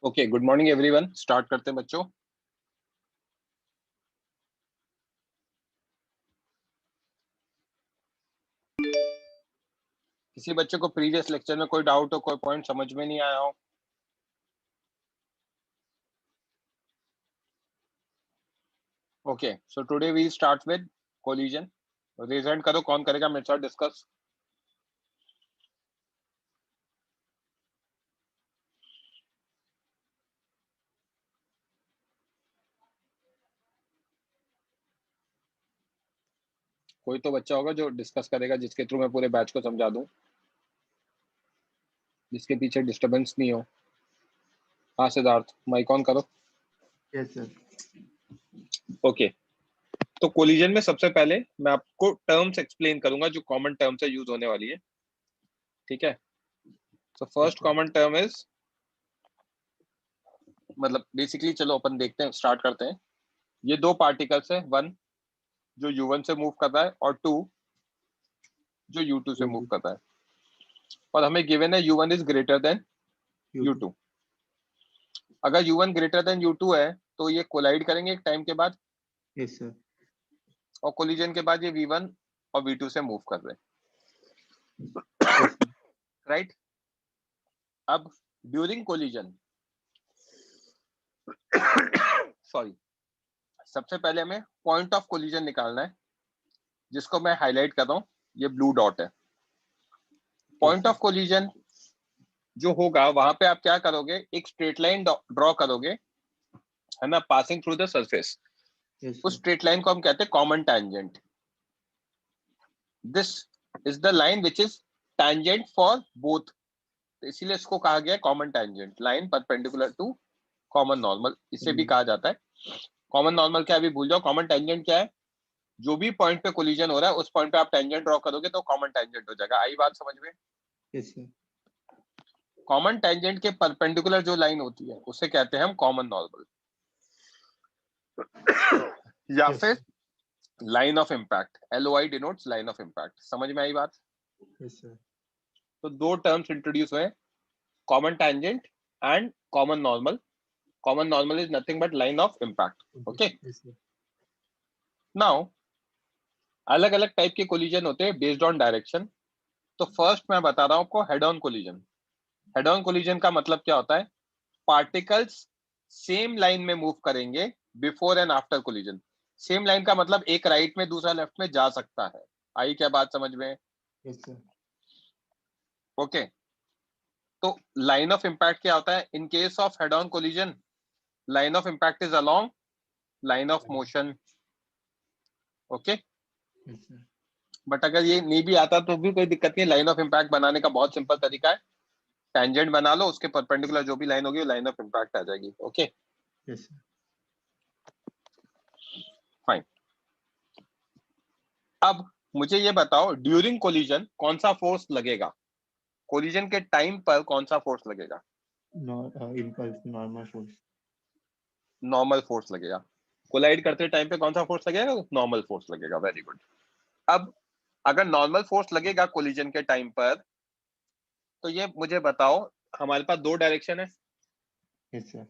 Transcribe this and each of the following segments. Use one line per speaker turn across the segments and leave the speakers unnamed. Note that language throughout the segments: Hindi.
Okay, good morning everyone. Start करते हैं बच्चों। किसी बच्चे को प्रीवियस लेक्चर में कोई डाउट हो, कोई पॉइंट समझ में नहीं आया हो? Okay, so today we start with collision. Raise hand करो, कौन करेगा मेरे साथ डिस्कस? कोई तो बच्चा होगा जो डिस्कस करेगा, जिसके थ्रू मैं पूरे बैच को समझा दूं, जिसके पीछे डिस्टरबेंस नहीं हो। हाँ सिद्धार्थ, माइक ऑन करो।
Yes sir.
ओके, तो कोलिजन में सबसे पहले मैं आपको टर्म्स एक्सप्लेन करूंगा जो कॉमन टर्म्स है यूज होने वाली है। ठीक है, so first common term is, मतलब बेसिकली चलो अपन देखते हैं, स्टार्ट करते हैं। ये दो पार्टिकल्स है, वन जो U1 से मूव कर रहा है और टू जो U2 से मूव कर रहा है, और हमें गिवन है U1 is greater than U2। अगर U1 ग्रेटर देन U2 है तो ये कोलाइड करेंगे एक टाइम के बाद।
Yes sir.
और कोलिजन के बाद ये V1 और V2 से मूव कर रहे हैं, राइट? अब ड्यूरिंग कोलिजन सॉरी, सबसे पहले हमें पॉइंट ऑफ कोलिजन निकालना है, जिसको मैं हाईलाइट कर रहा हूँ, ये ब्लू डॉट है। पॉइंट ऑफ कोलिजन जो होगा वहां पे आप क्या करोगे, एक स्ट्रेट लाइन ड्रॉ करोगे, है ना, पासिंग थ्रू द सरफेस। उस स्ट्रेट लाइन को हम कहते हैं common tangent. This is the line which is tangent for both, इसीलिए इसको कहा गया common tangent line perpendicular to common normal, इसे भी कहा जाता है। कॉमन नॉर्मल क्या है अभी भूल जाओ, कॉमन टैंजेंट क्या है? जो भी पॉइंट पे कोलिजन हो रहा है उस पॉइंट पे आप टैंजेंट ड्रॉ करोगे तो कॉमन टैंजेंट हो जाएगा। आई बात समझ में?
Yes sir.
कॉमन टैंजेंट के परपेंडिकुलर जो लाइन होती है उसे कहते हैं हम कॉमन नॉर्मल, या फिर line of impact. LOI denotes line of impact. समझ में आई बात?
Yes sir.
तो दो टर्म्स इंट्रोड्यूस हुए, common tangent and common normal. Common normal is nothing but line of impact. Okay,
yes sir.
Now अलग अलग टाइप के कोलिजन होते हैं बेस्ड ऑन डायरेक्शन। तो फर्स्ट मैं बता रहा हूं आपको head on collision. Head on collision का मतलब क्या होता है? पार्टिकल्स सेम लाइन में मूव करेंगे before and after collision. Same line का मतलब एक राइट में दूसरा लेफ्ट में जा सकता है। आई क्या बात समझ में?
Yes sir.
ओके, तो लाइन ऑफ इम्पैक्ट क्या होता है in case of head on collision? Line of impact is along line of motion. Okay,
yes sir.
But अगर ये नहीं भी आता तो भी कोई दिक्कत नहीं। लाइन ऑफ इम्पैक्ट बनाने का बहुत सिंपल तरीका है, टेंजेंट बना लो, उसके परपेंडिकुलर जो भी लाइन होगी वो लाइन ऑफ इम्पैक्ट आ जाएगी। Okay
yes sir.
फाइन। अब मुझे ये बताओ, ड्यूरिंग कोलिजन कौन सा फोर्स लगेगा? कोलिजन के टाइम पर कौन सा फोर्स लगेगा?
Impulse normal force.
Normal force लगेगा। कोलाइड करते टाइम पे कौन सा फोर्स लगेगा? नॉर्मल फोर्स लगेगा। Very good. अब अगर नॉर्मल फोर्स लगेगा कोलिजन के टाइम पर, तो ये मुझे बताओ, हमारे पास दो डायरेक्शन
यस सर।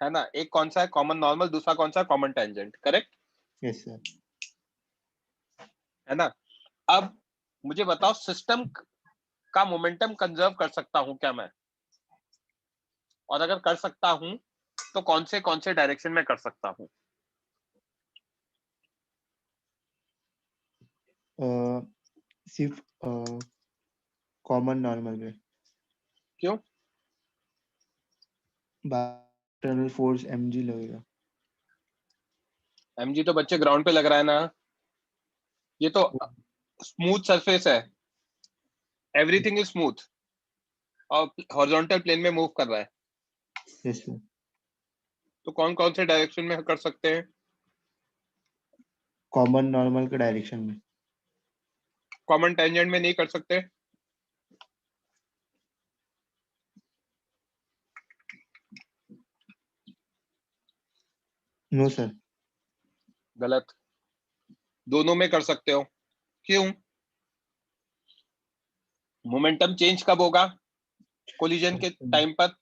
है ना? एक कौन सा है? Common normal. दूसरा कौन सा? Common tangent. Correct
yes sir.
है ना? अब मुझे बताओ, सिस्टम का मोमेंटम कंजर्व कर सकता हूं क्या मैं? और अगर कर सकता हूं तो कौन से डायरेक्शन में कर सकता हूं?
सिर्फ कॉमन नॉर्मल में।
क्यों?
इंटरनल फोर्स mg लगेगा।
mg तो बच्चे ग्राउंड पे लग रहा है ना, ये तो स्मूथ सरफेस है, एवरीथिंग इज स्मूथ और हॉरिजॉन्टल प्लेन में मूव कर रहा है।
Yes sir.
तो कौन से डायरेक्शन में कर सकते हैं?
कॉमन नॉर्मल के डायरेक्शन में।
कॉमन टेंजेंट में नहीं कर सकते?
No sir.
गलत, दोनों में कर सकते हो। क्यों? मोमेंटम चेंज कब होगा? कोलिजन के टाइम पर। अब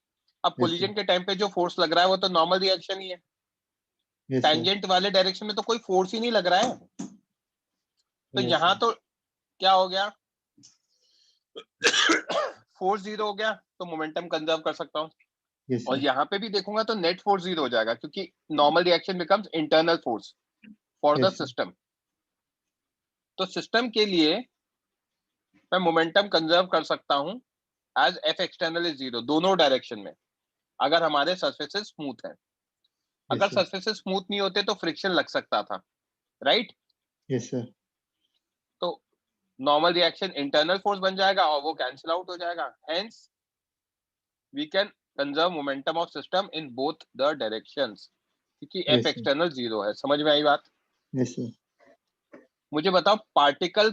Yes, sir.
कोलिजन के टाइम पे जो फोर्स लग रहा है वो तो नॉर्मल रिएक्शन ही है।
Yes, sir.
टेंजेंट वाले डायरेक्शन में तो कोई फोर्स ही नहीं लग रहा है, तो
Yes,
यहाँ
sir.
तो क्या हो गया, फोर्स जीरो हो गया, तो मोमेंटम कंजर्व कर सकता हूँ।
Yes,
और
sir.
यहाँ पे भी देखूंगा तो नेट फोर्स जीरो हो जाएगा, क्योंकि normal reaction becomes internal force for the
Yes, sir.
System. तो सिस्टम के लिए मैं मोमेंटम कंजर्व कर सकता हूँ as F external is zero, दोनों डायरेक्शन में, अगर हमारे सरफेसेस स्मूथ है।
Yes,
अगर
sir.
सरफेसेस स्मूथ नहीं होते तो फ्रिक्शन लग सकता था, राइट।
Yes, sir.
तो नॉर्मल रिएक्शन इंटरनल फोर्स बन जाएगा और वो कैंसिल आउट हो जाएगा, hence we can conserve momentum of system in both the directions, क्योंकि F
Yes, sir.
External zero है। समझ में आई बात?
Yes, sir.
मुझे बताओ पार्टिकल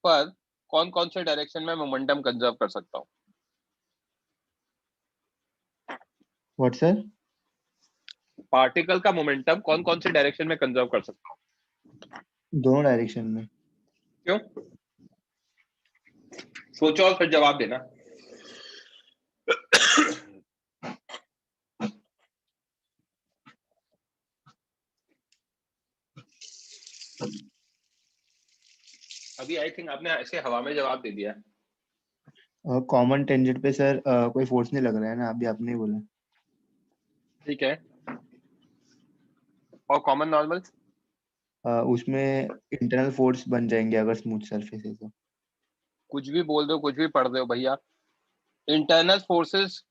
पर कौन कौन से डायरेक्शन में मोमेंटम कंजर्व कर सकता हूँ?
What, sir?
पार्टिकल का मोमेंटम कौन कौन से डायरेक्शन में कंजर्व कर सकता हूँ?
दोनों डायरेक्शन में।
क्यों? सोचो और फिर जवाब देना। अभी आई थिंक आपने ऐसे हवा में जवाब दे दिया।
कॉमन टेंजेंट पे सर कोई फोर्स नहीं लग रहा है ना, अभी आपने ही बोला।
ठीक है, और कॉमन नॉर्मल?
उसमें इंटरनल फोर्स बन जाएंगे अगर स्मूथ सरफेस है तो।
कुछ भी बोल दो, कुछ भी पढ़ दो भैया, इंटरनल फोर्सेस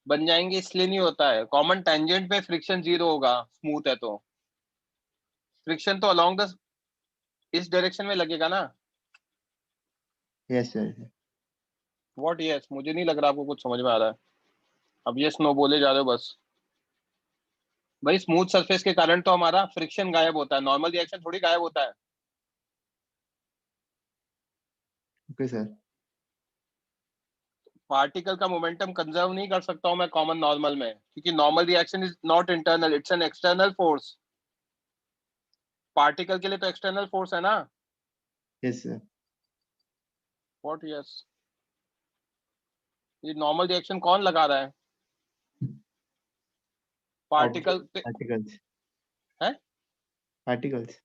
बन जाएंगे इसलिए नहीं होता है। कॉमन टेंजेंट में फ्रिक्शन जीरो होगा, स्मूथ है तो फ्रिक्शन तो अलोंग द इस डायरेक्शन में लगेगा ना।
Yes sir.
What yes? मुझे नहीं लग रहा आपको कुछ समझ में आ रहा है। अब यस नो बोले जा रहे हो बस। भाई स्मूथ सरफेस के कारण तो हमारा फ्रिक्शन गायब होता है, नॉर्मल रिएक्शन थोड़ी गायब होता है।
Okay sir.
पार्टिकल का मोमेंटम कंजर्व नहीं कर सकता हूं मैं कॉमन नॉर्मल में, क्योंकि normal reaction is not internal, it's an external force. Particle के लिए तो एक्सटर्नल फोर्स है ना।
Yes sir.
What yes? ये नॉर्मल रिएक्शन कौन लगा रहा है? पार्टिकल पे
पार्टिकल्स।
है।
पार्टिकल्स।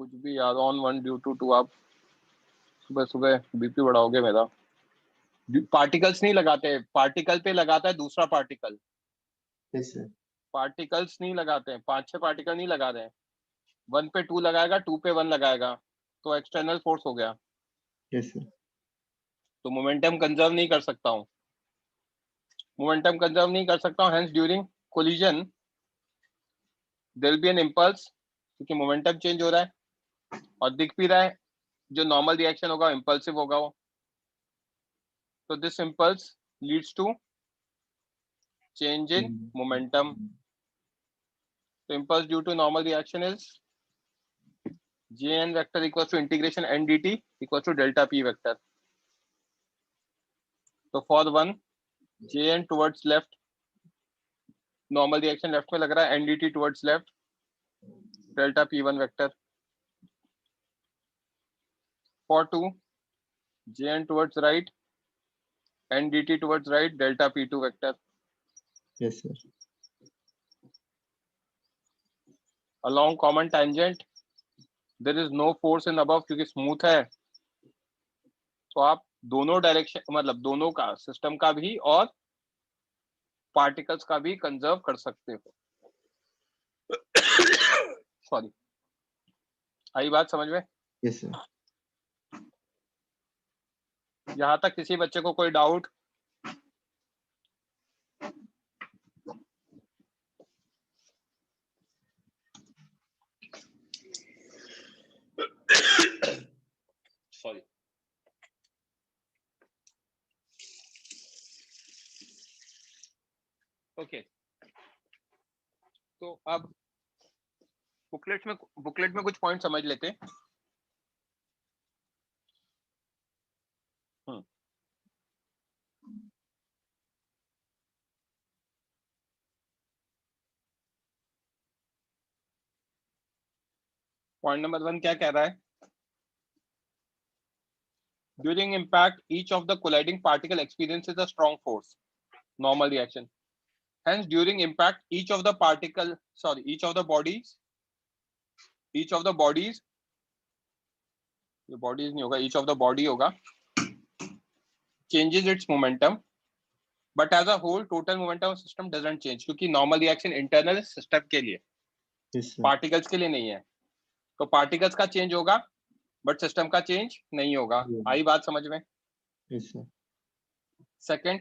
कुछ भी यार, ऑन वन ड्यू टू आप सुबह सुबह बीपी बढ़ाओगे मेरा। पार्टिकल्स नहीं लगाते, पार्टिकल पे लगाता है दूसरा पार्टिकल।
Yes sir.
पार्टिकल्स नहीं लगाते हैं, पांच छह पार्टिकल नहीं लगा रहे हैं। वन पे टू लगाएगा, टू पे वन लगाएगा, तो एक्सटर्नल फोर्स हो गया।
Yes sir.
तो मोमेंटम कंजर्व नहीं कर सकता हूँ, मोमेंटम कंजर्व नहीं कर सकता हूँ, hence during collision there will be an impulse, क्योंकि मोमेंटम चेंज हो रहा है और दिख भी रहा है जो नॉर्मल रिएक्शन होगा इम्पल्सिव होगा वो। तो this impulse leads to change in momentum. तो impulse due to normal reaction is jn vector equals to integration n dt equals to delta p vector. तो for one jn towards left, normal reaction left में लग रहा है, n dt towards left, delta p1 vector. For two jn towards right, n dt towards right, delta p2 vector.
Yes sir.
along common tangent there is no force in above, क्योंकि स्मूथ है तो आप दोनों डायरेक्शन, मतलब दोनों का, सिस्टम का भी और पार्टिकल्स का भी कंजर्व कर सकते हो। सॉरी, आई बात समझ में?
Yes sir.
यहाँ तक किसी बच्चे को कोई डाउट? सॉरी। ओके, तो अब बुकलेट में कुछ पॉइंट समझ लेते हैं। पॉइंट नंबर 1 क्या कह रहा है? During impact, each of the colliding particle experiences a strong force. Normal reaction. Hence, during impact, each of the bodies, ये bodies नहीं होगा, each of the body होगा, changes its momentum, but as a whole, total momentum of system doesn't change, क्योंकि normal reaction internal system के लिए, particles के लिए नहीं है, तो particles का change होगा, but system का change नहीं होगा. आई बात समझ में?
Yes sir.
Second,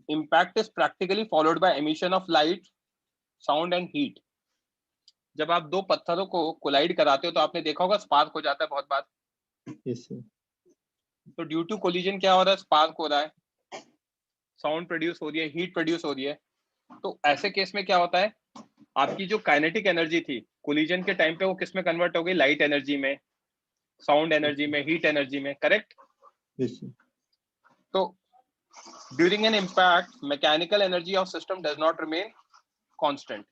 impact is practically followed by emission of light, sound and heat. जब आप दो पत्थरों को कोलाइड कराते हो तो आपने देखा होगा स्पार्क हो जाता है बहुत बार.
Yes sir.
तो ड्यू टू कोलिजन क्या हो रहा है? स्पार्क हो रहा है, साउंड प्रोड्यूस हो रही है, हीट प्रोड्यूस हो रही है. तो ऐसे केस में क्या होता है, आपकी जो काइनेटिक एनर्जी थी कोलिजन के टाइम पे वो किस में कन्वर्ट हो गई? लाइट एनर्जी में, साउंड एनर्जी में, हीट एनर्जी में. करेक्ट?
Yes sir.
तो during an impact mechanical energy of system does not remain constant.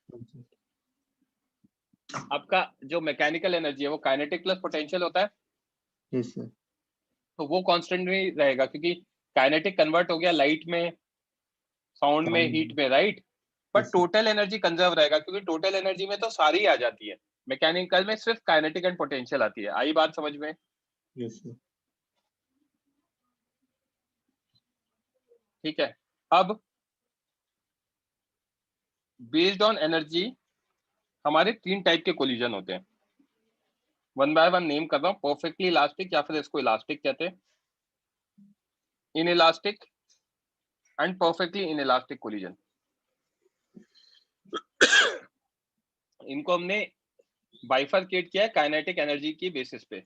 आपका जो मैकेनिकल एनर्जी है वो काइनेटिक प्लस पोटेंशियल होता है.
Yes sir.
तो वो कांस्टेंट नहीं रहेगा, क्योंकि काइनेटिक कन्वर्ट हो गया लाइट में, साउंड में, हीट में, right. But total energy conserve रहेगा, क्योंकि टोटल एनर्जी में तो सारी आ जाती है, मैकेनिकल में सिर्फ काइनेटिक एंड पोटेंशियल आती है. आई बात समझ में?
Yes sir.
ठीक है. अब बेस्ड ऑन एनर्जी हमारे 3 टाइप के कोलिजन होते हैं. वन बाय वन नेम कर रहा हूं. परफेक्टली इलास्टिक, या फिर इसको इलास्टिक कहते हैं, inelastic and perfectly inelastic collision. इनको हमने बाइफरकेट किया है काइनेटिक एनर्जी की बेसिस पे.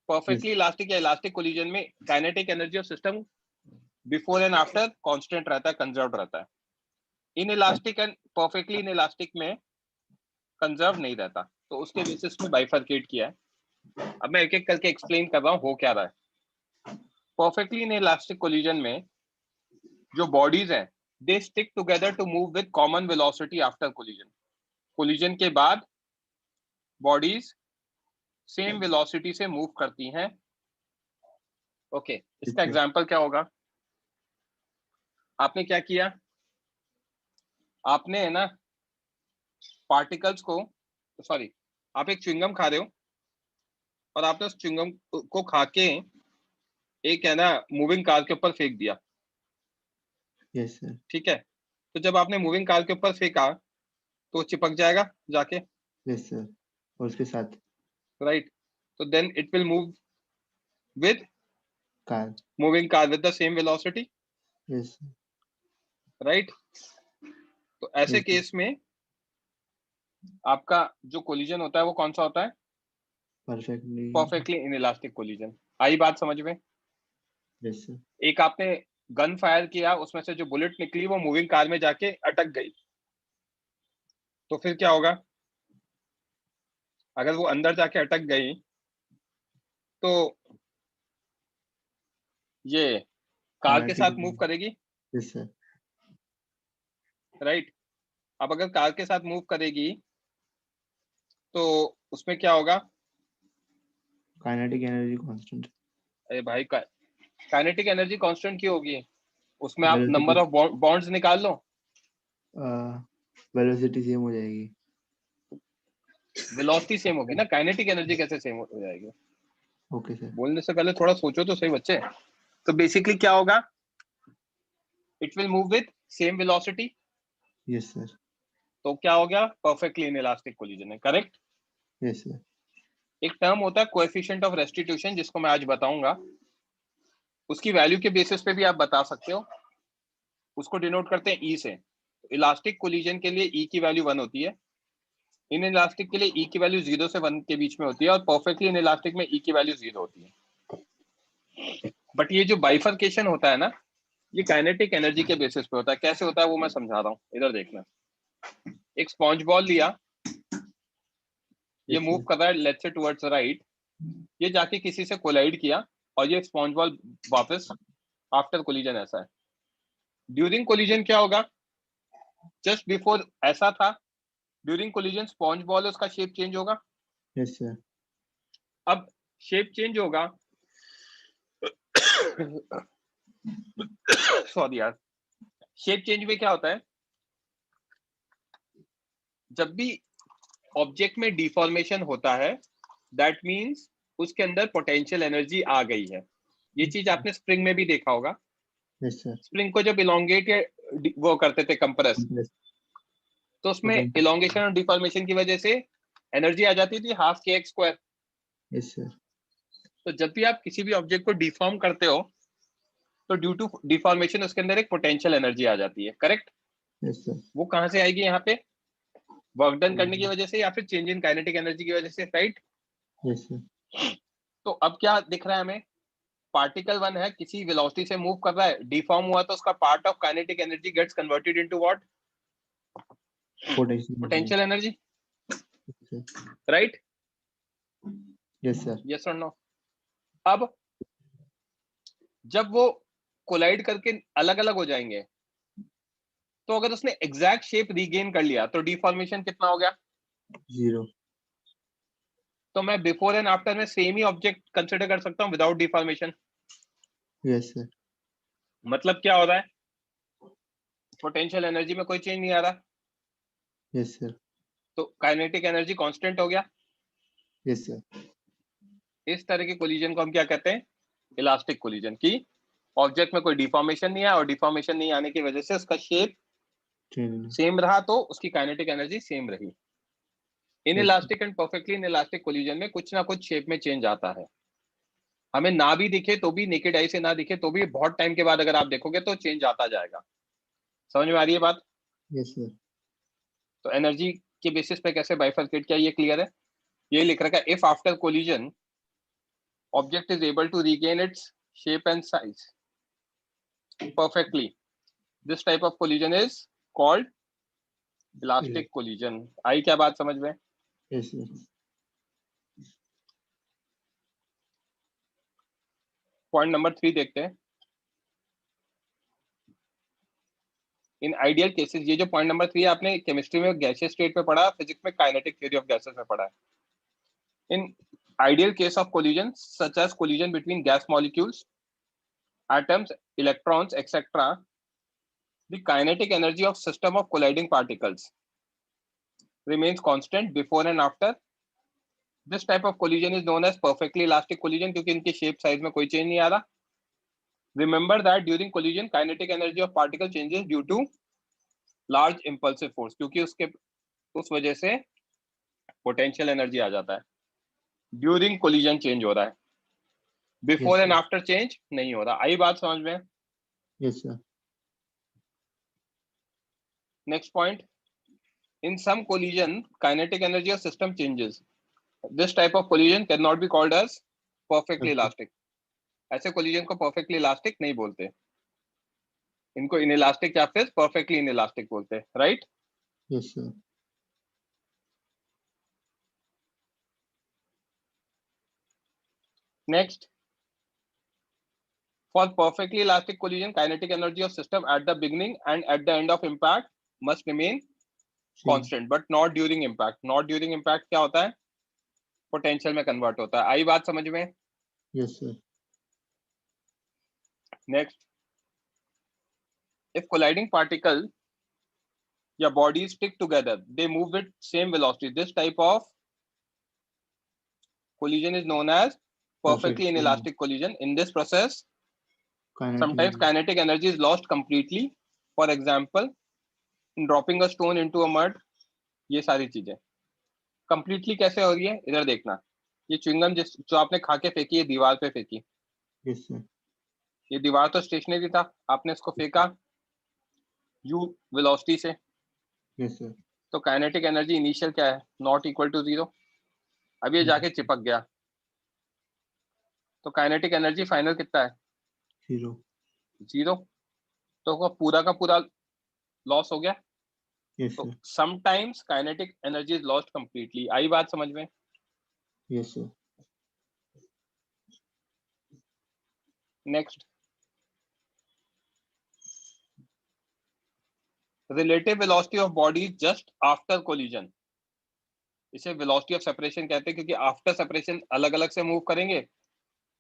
परफेक्टली इलास्टिक या इलास्टिक कोलिजन में kinetic energy of system before and after constant रहता है, कंजर्व रहता है. इनइलास्टिक एंड परफेक्टली इनइलास्टिक में कंजर्व नहीं रहता, तो उसके बेसिस पे बाइफरकेट किया है. अब मैं एक एक करके एक्सप्लेन कर रहा हूं हो क्या रहा है. परफेक्टली इनइलास्टिक कोलिजन में जो बॉडीज हैं they stick together to move with common velocity after collision. Collision के बाद बॉडीज सेम वेलोसिटी से मूव करती हैं. ओके, इसका एग्जांपल क्या होगा? आपने क्या किया, आपने है ना पार्टिकल्स को, सॉरी, आप एक च्युइंगम खा रहे हो और आपने उस च्युइंगम को खा के एक है ना मूविंग कार के ऊपर फेंक दिया.
Yes sir.
ठीक है. तो जब आपने मूविंग कार के ऊपर फेंका तो चिपक जाएगा जाके.
Yes sir. और उसके साथ
राइट. तो then it will move with
car.
Moving car with the same velocity.
Yes sir.
Right. तो ऐसे
Yes,
केस में आपका जो कोलिजन होता है वो कौन सा होता है? Perfectly inelastic collision. आई बात समझ में?
Yes sir.
एक आपने गन फायर किया, उसमें से जो बुलेट निकली वो मूविंग कार में जाके अटक गई, तो फिर क्या होगा? अगर वो अंदर जाके अटक गई तो ये कार के साथ मूव करेगी.
Yes sir.
राइट. अब अगर कार के साथ मूव करेगी तो उसमें क्या होगा?
Kinetic energy constant.
अरे भाई, काइनेटिक एनर्जी कांस्टेंट क्यों होगी? उसमें आप
Velocity.
नंबर ऑफ बॉन्ड्स निकाल लो.
वेलोसिटी सेम हो जाएगी.
वेलोसिटी सेम होगी ना, काइनेटिक एनर्जी कैसे सेम हो जाएगी?
Okay sir.
बोलने से पहले थोड़ा सोचो तो सही बच्चे. तो बेसिकली क्या होगा? It will move with same velocity.
Yes sir.
तो क्या हो गया? परफेक्टली इनइलास्टिक कोलिजन है. करेक्ट?
Yes sir.
एक टर्म होता है कोएफिशिएंट ऑफ रेस्टिट्यूशन, जिसको मैं आज बताऊंगा. उसकी वैल्यू के बेसिस पे भी आप बता सकते हो. उसको डिनोट करते हैं ई से. इलास्टिक कोलिजन के लिए ई की वैल्यू 1 होती है, इन इलास्टिक के लिए ई की वैल्यू 0 से 1 के बीच में होती है, और परफेक्टली इन इलास्टिक में ई की वैल्यू 0 होती है. बट ये जो बाइफरकेशन होता है ना, ये काइनेटिक एनर्जी के बेसिस पे होता है. कैसे होता है वो मैं समझा रहा हूँ, इधर देखना. एक स्पॉन्ज बॉल लिया, ये मूव कर रहा है लेट्स से टुवर्ड्स राइट. ये जाके किसी से कोलाइड किया और ये स्पॉन्ज बॉल वापस आफ्टर कोलिजन ऐसा है. ड्यूरिंग कोलिजन क्या होगा? जस्ट बिफोर ऐसा था, ड्यूरिंग कोलिजन स्पॉन्ज बॉल उसका शेप चेंज होगा.
Yes sir.
अब शेप चेंज होगा सॉरी यार, शेप चेंज में क्या होता है, जब भी ऑब्जेक्ट में डिफॉर्मेशन होता है दैट मींस उसके अंदर पोटेंशियल एनर्जी आ गई है। ये चीज आपने स्प्रिंग में भी देखा होगा।
Yes sir.
स्प्रिंग को जब इलोंगेट या वो करते थे कंप्रेस, तो उसमें इलोंगेशन और डिफॉर्मेशन की वजह से एनर्जी आ जाती थी हाफ के एक्स स्क्वायर।
Yes sir.
तो जब भी आप किसी भी ऑब्जेक्ट को डिफॉर्म करते हो तो ड्यू टू डिफॉर्मेशन उसके अंदर एक पोटेंशियल एनर्जी आ जाती है, करेक्ट।
Yes sir.
वो कहाँ से आएगी, यहाँ पे वर्क डन करने की वजह से या फिर चेंज इन काइनेटिक एनर्जी की वजह से, राइट।
Yes sir.
तो अब क्या दिख रहा है हमें, पार्टिकल वन है, किसी वेलोसिटी से मूव कर रहा है, डिफॉर्म हुआ तो उसका part of kinetic energy gets converted into what, potential energy, right.
Yes sir.
Yes और नो। अब जब वो कोलाइड करके अलग अलग हो जाएंगे, तो अगर उसने एग्जैक्ट शेप रीगेन कर लिया तो डिफॉर्मेशन कितना हो गया,
0।
तो मैं बिफोर एंड आफ्टर में सेम ही ऑब्जेक्ट कंसिडर कर सकता हूं विदाउट डिफॉर्मेशन।
Yes sir.
मतलब क्या हो रहा है, पोटेंशियल एनर्जी में कोई चेंज नहीं आ रहा,
यस सर।
तो काइनेटिक एनर्जी कांस्टेंट हो गया।
Yes sir.
इस तरह के कोलिजन को हम क्या कहते हैं, इलास्टिक कोलिजन, की ऑब्जेक्ट में कोई डिफॉर्मेशन नहीं आया और डिफॉर्मेशन नहीं आने की वजह से उसका शेप सेम रहा तो उसकी काइनेटिक एनर्जी सेम रही। In elastic and perfectly in elastic collision में कुछ ना कुछ शेप में चेंज आता है, हमें ना भी दिखे तो भी, नेकेड आई से ना दिखे तो भी बहुत टाइम के बाद अगर आप देखोगे तो चेंज आता जाएगा। समझ में आ रही है बात।
Yes sir.
तो एनर्जी के बेसिस पे कैसे बाइफरकेट किया ये क्लियर है। ये लिख रखा है, if after collision object is able to regain its shape and size perfectly, this type of collision is called elastic collision। आई क्या बात समझ में।
Yes sir.
पॉइंट नंबर 3 देखते हैं। इन आइडियल केसेस, ये जो पॉइंट नंबर 3 है आपने केमिस्ट्री में गैसियस स्टेट पे पढ़ा, फिजिक्स में काइनेटिक थ्योरी ऑफ गैसेस में पढ़ा है। In ideal case of collision such as collision between gas molecules, atoms, electrons, etc., the kinetic energy of system of colliding particles remains constant before and after. This type of collision is known as perfectly elastic collision क्योंकि इनके शेप साइज में कोई चेंज नहीं आ रहा। Remember that during collision kinetic energy of particle changes due to large impulsive force, क्योंकि उसके उस वजह से पोटेंशियल एनर्जी आ जाता है। ड्यूरिंग कोलिजन चेंज हो रहा है, बिफोर एंड आफ्टर चेंज नहीं हो रहा। आई बात समझ में।
Yes sir.
Next point, in some collision kinetic energy of system changes, this type of collision cannot be called as perfectly elastic। ऐसे collision को perfectly elastic नहीं बोलते, इनको inelastic या फिर perfectly inelastic बोलते हैं, right.
Yes sir.
Next, for perfectly elastic collision kinetic energy of system at the beginning and at the end of impact must remain constant but not during impact। not during impact क्या होता है, पोटेंशियल में कन्वर्ट होता है। आई बात समझ में।
Yes sir.
Next, if colliding particle या bodies stick together they move with same velocity, this type of collision is known as perfectly inelastic collision। in this process sometimes kinetic energy is lost completely, for example in dropping a stone into a mud। ये सारी चीजें कंप्लीटली कैसे हो रही है, इधर देखना। ये च्युइंगम जो आपने खा के फेंकी, ये दीवार पे फेंकी।
Yes sir.
ये दीवार तो स्टेशनरी था, आपने इसको फेंका u वेलोसिटी से।
Yes sir.
तो काइनेटिक एनर्जी इनिशियल क्या है, नॉट इक्वल टू 0। अब ये जाके चिपक गया, तो काइनेटिक एनर्जी फाइनल कितना है, 0। तो पूरा का पूरा लॉस हो गया।
यस
तो
sir.
Sometimes kinetic energy is lost completely. आई बात समझ में।
Yes sir.
Next, relative velocity of body just after collision, इसे वेलोसिटी ऑफ सेपरेशन कहते हैं क्योंकि आफ्टर सेपरेशन अलग अलग से मूव करेंगे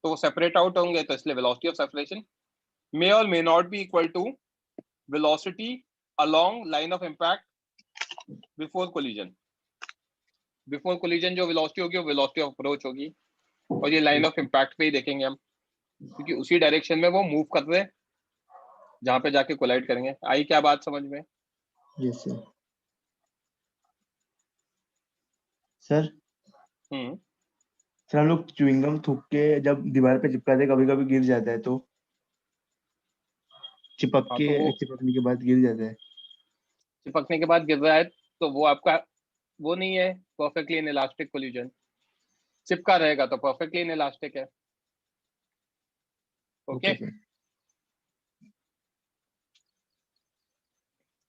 तो वो सेपरेट आउट होंगे, तो इसलिए वेलोसिटी ऑफ सेपरेशन मे और may not be equal to velocity along line of impact before collision. Before collision जो वेलोसिटी होगी वो वेलोसिटी ऑफ अप्रोच होगी, और ये लाइन ऑफ इम्पैक्ट पे ही देखेंगे हम, क्योंकि उसी डायरेक्शन में वो मूव कर रहे हैं जहां पे जाके कोलाइड करेंगे। आई क्या बात समझ में?
Yes sir. सर सर हम लोग च्युइंगम थूक के जब दीवार पे चिपकाते हैं, कभी कभी गिर जाता है, तो
हाँ, तो वो
चिपकने के बाद गिर जाता है।
चिपकने के बाद गिर रहा है, तो वो आपका वो नहीं है परफेक्टली इन इलास्टिक कोलिजन। चिपका रहेगा तो परफेक्टली इन इलास्टिक है। Okay,
sir.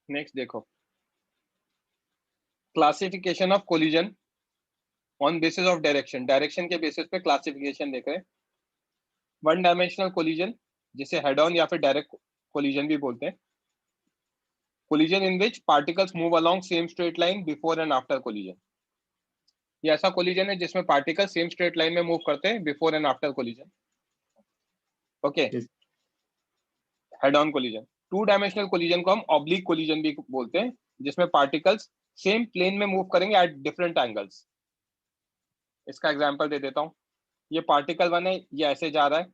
नेक्स्ट देखो, classification of collision on basis of direction. Direction के बेसिस पे क्लासिफिकेशन देख रहे हैं। वन डायमेंशनल कोलिजन, जिसे हेड ऑन या फिर डायरेक्ट कोलिजन भी बोलते हैं। Collision in which particles move along same straight line before and after collision. ये ऐसा कोलिजन है जिसमें पार्टिकल सेम स्ट्रेट लाइन में मूव करते हैं before and after collision. Okay,
Yes.
Head on collision. Two dimensional collision को हम ऑब्लिक कोलिजन भी बोलते हैं, जिसमें पार्टिकल्स सेम प्लेन में मूव करेंगे एट डिफरेंट एंगल्स। इसका एग्जांपल दे देता हूं। ये पार्टिकल 1 है, ये ऐसे जा रहा है।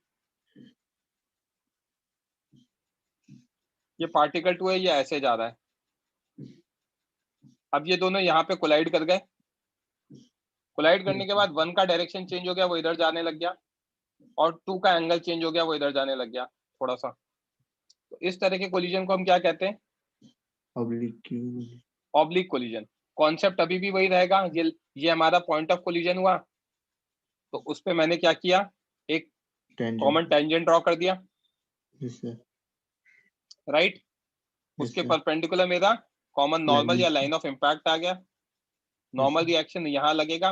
ये पार्टिकल 2 है, ये ऐसे जा रहा है। अब ये दोनों यहाँ पे कोलाइड कर गए। कोलाइड करने के बाद 1 का डायरेक्शन चेंज हो गया, वो इधर जाने लग गया, और 2 का एंगल चेंज हो गया, वो इधर जाने लग गया थोड़ा सा। तो इस तरह के कोलिजन को हम क्या कहते हैं? Oblique collision. कॉन्सेप्ट अभी भी वही रहेगा। ये हमारा पॉइंट ऑफ कोलिजन हुआ, तो उस पे मैंने क्या किया, एक कॉमन टेंजेंट ड्रॉ कर दिया, राइट। उसके परपेंडिकुलर मेरा कॉमन नॉर्मल या लाइन ऑफ इम्पैक्ट आ गया। नॉर्मल रिएक्शन यहाँ लगेगा।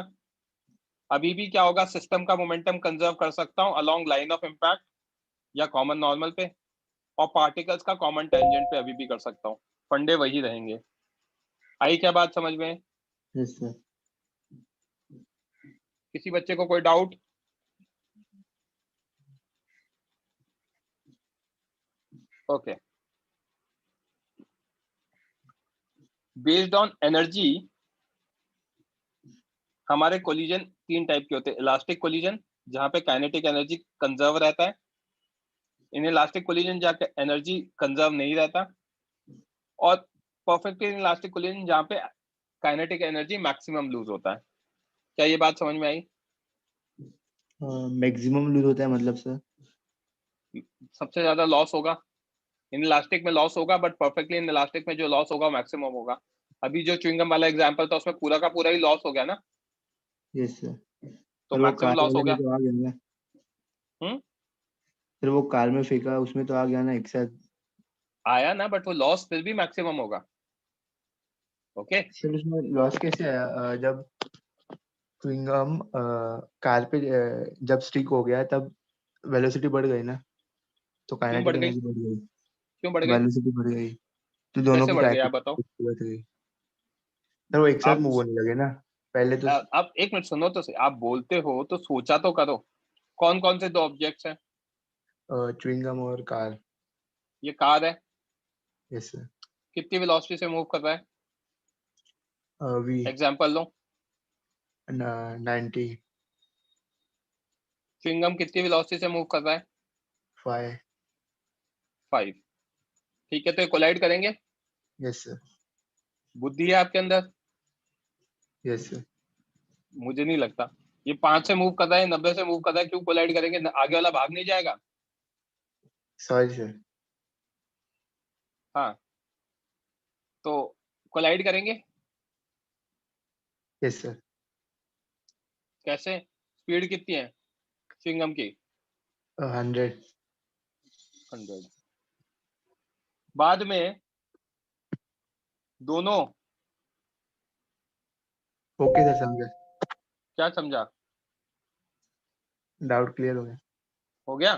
अभी भी क्या होगा, सिस्टम का मोमेंटम कंजर्व कर सकता हूँ अलोंग लाइन ऑफ इम्पैक्ट या कॉमन नॉर्मल पे, और पार्टिकल्स का कॉमन टेंजेंट पे अभी भी कर सकता हूँ। फंडे वही रहेंगे। आई क्या बात समझ में?
Yes sir.
किसी बच्चे को कोई doubt? Okay, based on energy हमारे कोलिजन 3 टाइप के होते हैं। इलास्टिक कोलिजन, जहां पे काइनेटिक एनर्जी कंजर्व रहता है। इन इलास्टिक कोलिजन जहाँ एनर्जी कंजर्व नहीं रहता, और परफेक्ट इन इलास्टिक कोलिजन जहाँ पे काइनेटिक एनर्जी मैक्सिमम लूज होता है। क्या ये बात समझ में आई?
मैक्सिमम लूज होता है मतलब सर?
सबसे ज्यादा लॉस होगा इन इलास्टिक में, लॉस होगा, बट परफेक्टली इन इलास्टिक में जो लॉस होगा मैक्सिमम होगा। अभी जो च्युइंगम वाला एग्जांपल था उसमें पूरा का पूरा ही लॉस हो गया ना,
यस सर।
तो
पर वो
मैक्सिमम
कार
लॉस हो
वाले में
गया।
तो आ गया ना?
हम्म,
फिर वो कार में फेंका, उसमें तो आ गया ना एक साथ?
आया ना, बट वो लॉस फिर भी मैक्सिमम होगा। ओके,
सर उसमें लॉस कैसे आया? जब च्युइंगम कार पे जब स्टिक हो गया तब वेलोसिटी बढ़ गई ना, तो
क्यों
काइनेटिक
बढ़ गई?
एनर्जी बढ़ गई।
क्यों बढ़ गई?
वेलोसिटी बढ़ गई, तो दोनों
कैसे
की
बढ़ गई आप
काइनेटिक
बताओ।
बढ़ गई। सर वो एक साथ
आप
मूव होने लगे ना, पहले तो।
आप एक मिनट सुनो तो सही। आप बोलते हो तो सोचा तो करो, कौन कौन से 2 ऑब्जेक्ट्स हैं?
च्युइंगम और कार।
ये कार है,
यस सर।
कितनी वेलोसिटी से मूव कर रहा है?
वी
एग्जांपल लो।
95।
च्युइंगम कितनी वेलोसिटी से मूव कर रहा है? 5। ठीक है, तो ये कोलाइड करेंगे।
Yes sir.
बुद्धि है आपके अंदर?
Yes sir.
मुझे नहीं लगता। ये 5 से मूव कर रहा है, 90 से मूव कर रहा है, क्यों कोलाइड करेंगे? आगे वाला भाग नहीं जाएगा?
Sorry sir.
हाँ, तो कोलाइड करेंगे।
Yes sir.
कैसे? स्पीड कितनी है च्युइंगम की?
100।
100। बाद में दोनों,
ओके सर, समझे।
क्या समझा?
डाउट क्लियर हो गया।
हो गया।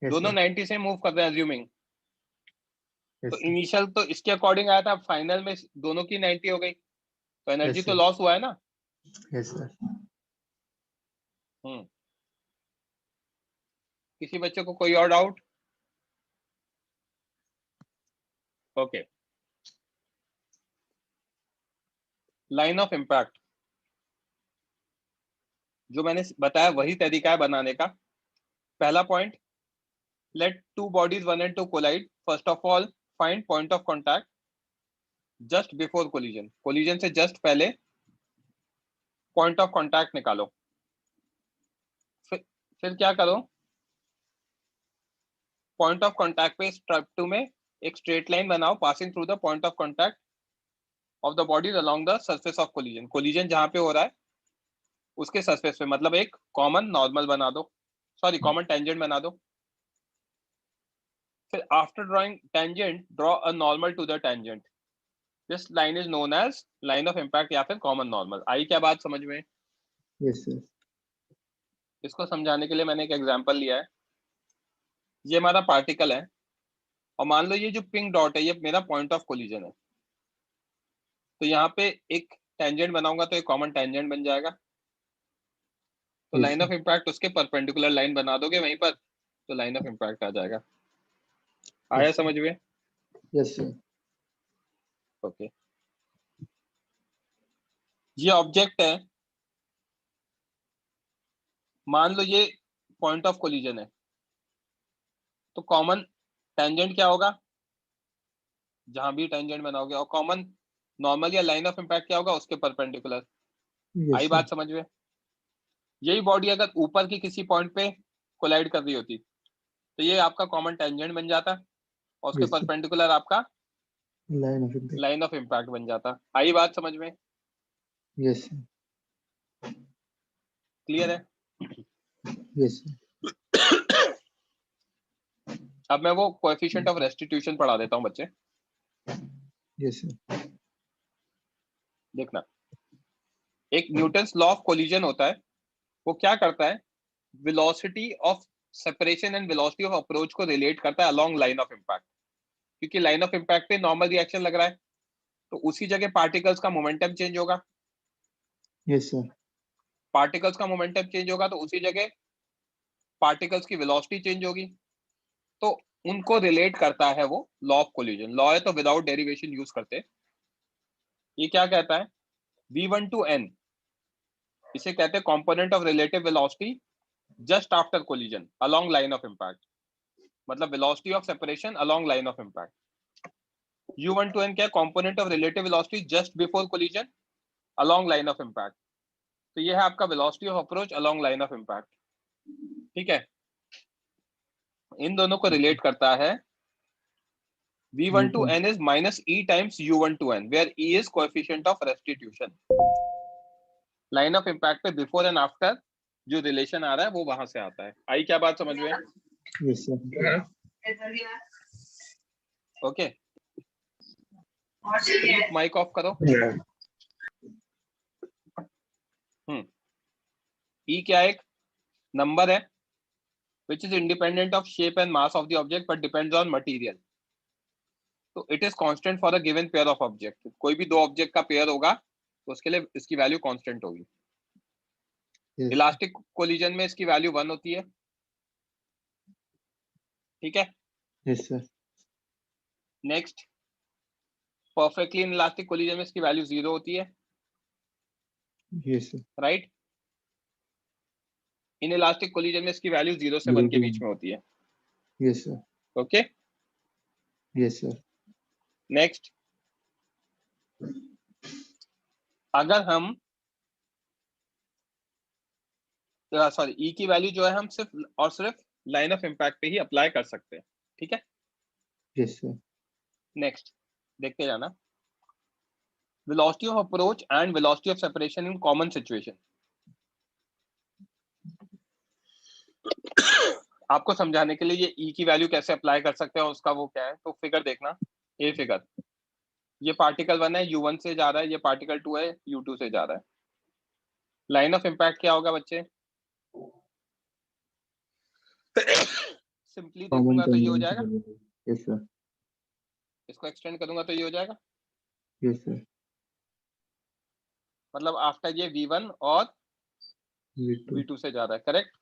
यस
दोनों
सर।
90 से मूव कर रहे हैं अज्यूमिंग। तो
यस सर।
इनिशियल तो इसके अकॉर्डिंग आया था, फाइनल में दोनों की 90 हो गई, तो एनर्जी
यस
तो
सर।
लॉस हुआ है ना।
Yes sir.
हम्म, किसी बच्चे को कोई और doubt? Okay, line of impact जो मैंने बताया वही तरीका है बनाने का। पहला point, let two bodies 1 and 2 collide. First of all, find point of contact just before collision. Collision से just पहले point of contact निकालो। फिर क्या करो, point of contact पे step 2 में एक straight line बनाओ passing through the point of contact of the bodies along the surface of collision. collision जहां पे हो रहा है उसके surface पे, मतलब एक common normal बना दो, sorry common tangent बना दो। फिर after drawing tangent, draw a normal to the tangent. This line is known as line of impact या फिर common normal। आई क्या बात समझ में?
Yes sir.
इसको समझाने के लिए मैंने एक एग्जांपल लिया है। ये हमारा पार्टिकल है और मान लो ये जो पिंक डॉट है ये मेरा पॉइंट ऑफ कोलिजन है। तो यहाँ पे एक टेंजेंट बनाऊंगा तो एक कॉमन टेंजेंट बन जाएगा। तो लाइन ऑफ इम्पैक्ट उसके परपेंडिकुलर लाइन बना दोगे वहीं पर, तो लाइन ऑफ इम्पैक्ट आ जाएगा। आया समझ में?
Yes sir.
ओके, ये ऑब्जेक्ट है, मान लो ये पॉइंट ऑफ कोलिजन है, तो कॉमन टेंजेंट क्या होगा जहां भी टेंजेंट बनाओगे, और कॉमन नॉर्मल या लाइन ऑफ इम्पैक्ट क्या होगा उसके परपेंडिकुलर। आई बात समझ में? यही बॉडी अगर ऊपर की किसी पॉइंट पे कोलाइड कर रही होती तो ये आपका कॉमन टेंजेंट बन जाता और उसके परपेंडिकुलर आपका लाइन ऑफ इम्पैक्ट बन जाता। आई बात समझ में?
यस
क्लियर है?
यस।
अब मैं वो कोएफिशिएंट ऑफ रेस्टिट्यूशन पढ़ा देता हूं बच्चे।
Yes sir.
देखना, एक न्यूटन्स लॉ ऑफ कोलिजन होता है, वो क्या करता है, velocity of separation and velocity of approach को रिलेट करता है अलोंग लाइन ऑफ इम्पैक्ट। क्योंकि लाइन ऑफ इम्पैक्ट पे नॉर्मल रिएक्शन लग रहा है तो उसी जगह पार्टिकल्स का मोमेंटम चेंज होगा।
Yes sir.
पार्टिकल्स का मोमेंटम चेंज होगा तो उसी जगह पार्टिकल्स की वेलोसिटी चेंज होगी। तो उनको रिलेट करता है वो लॉ ऑफ कोलिजन। लॉ है तो विदाउट डेरिवेशन यूज करते। ये क्या कहता है, v1 to n, इसे कहते हैं component of relative velocity just after collision along line of impact, मतलब velocity of separation along line of impact. u1 to n क्या है, component of relative velocity just before collision along line of impact. तो ये है आपका velocity of approach along line of impact. ठीक है, इन दोनों को रिलेट करता है। v1 to n is minus e times u1 to n, where e is coefficient of restitution। Line of impact पे बिफोर एंड आफ्टर जो रिलेशन आ रहा है वो वहां से आता है। आई क्या बात समझ में?
Yes sir.
Okay, mic off करो। ई क्या एक नंबर है which is independent of shape and mass of the object but depends on material। तो it is constant for a given pair of object। कोई भी दो ऑब्जेक्ट का पेयर होगा तो उसके लिए इसकी वैल्यू कांस्टेंट होगी। इलास्टिक कोलिजन में इसकी वैल्यू 1 होती है। ठीक है,
yes sir.
Next, perfectly in elastic collision में इसकी वैल्यू 0 होती है।
Yes sir.
Right, in elastic collision में इसकी वैल्यू 0 से 1 के बीच में होती है।
Yes sir.
Okay,
yes sir.
Next, अगर हम सॉरी ई की वैल्यू जो है हम सिर्फ और सिर्फ लाइन ऑफ इम्पैक्ट पे ही अप्लाई कर सकते हैं। ठीक है,
यस सर।
नेक्स्ट देखते जाना, velocity of approach and velocity of separation in common situation। आपको समझाने के लिए ये e की वैल्यू कैसे अप्लाई कर सकते हैं उसका वो क्या है, तो फिगर देखना, ए फिगर, ये पार्टिकल 1 है u1 से जा रहा है, ये पार्टिकल 2 है u2 से जा रहा है। लाइन ऑफ इम्पैक्ट क्या होगा बच्चे? सिंपली देखूंगा तो ये हो जाएगा,
यस सर।
इसको एक्सटेंड करूंगा तो ये हो जाएगा,
यस सर।
मतलब आफ्टर ये v1 और v2 से जा रहा है। करेक्ट?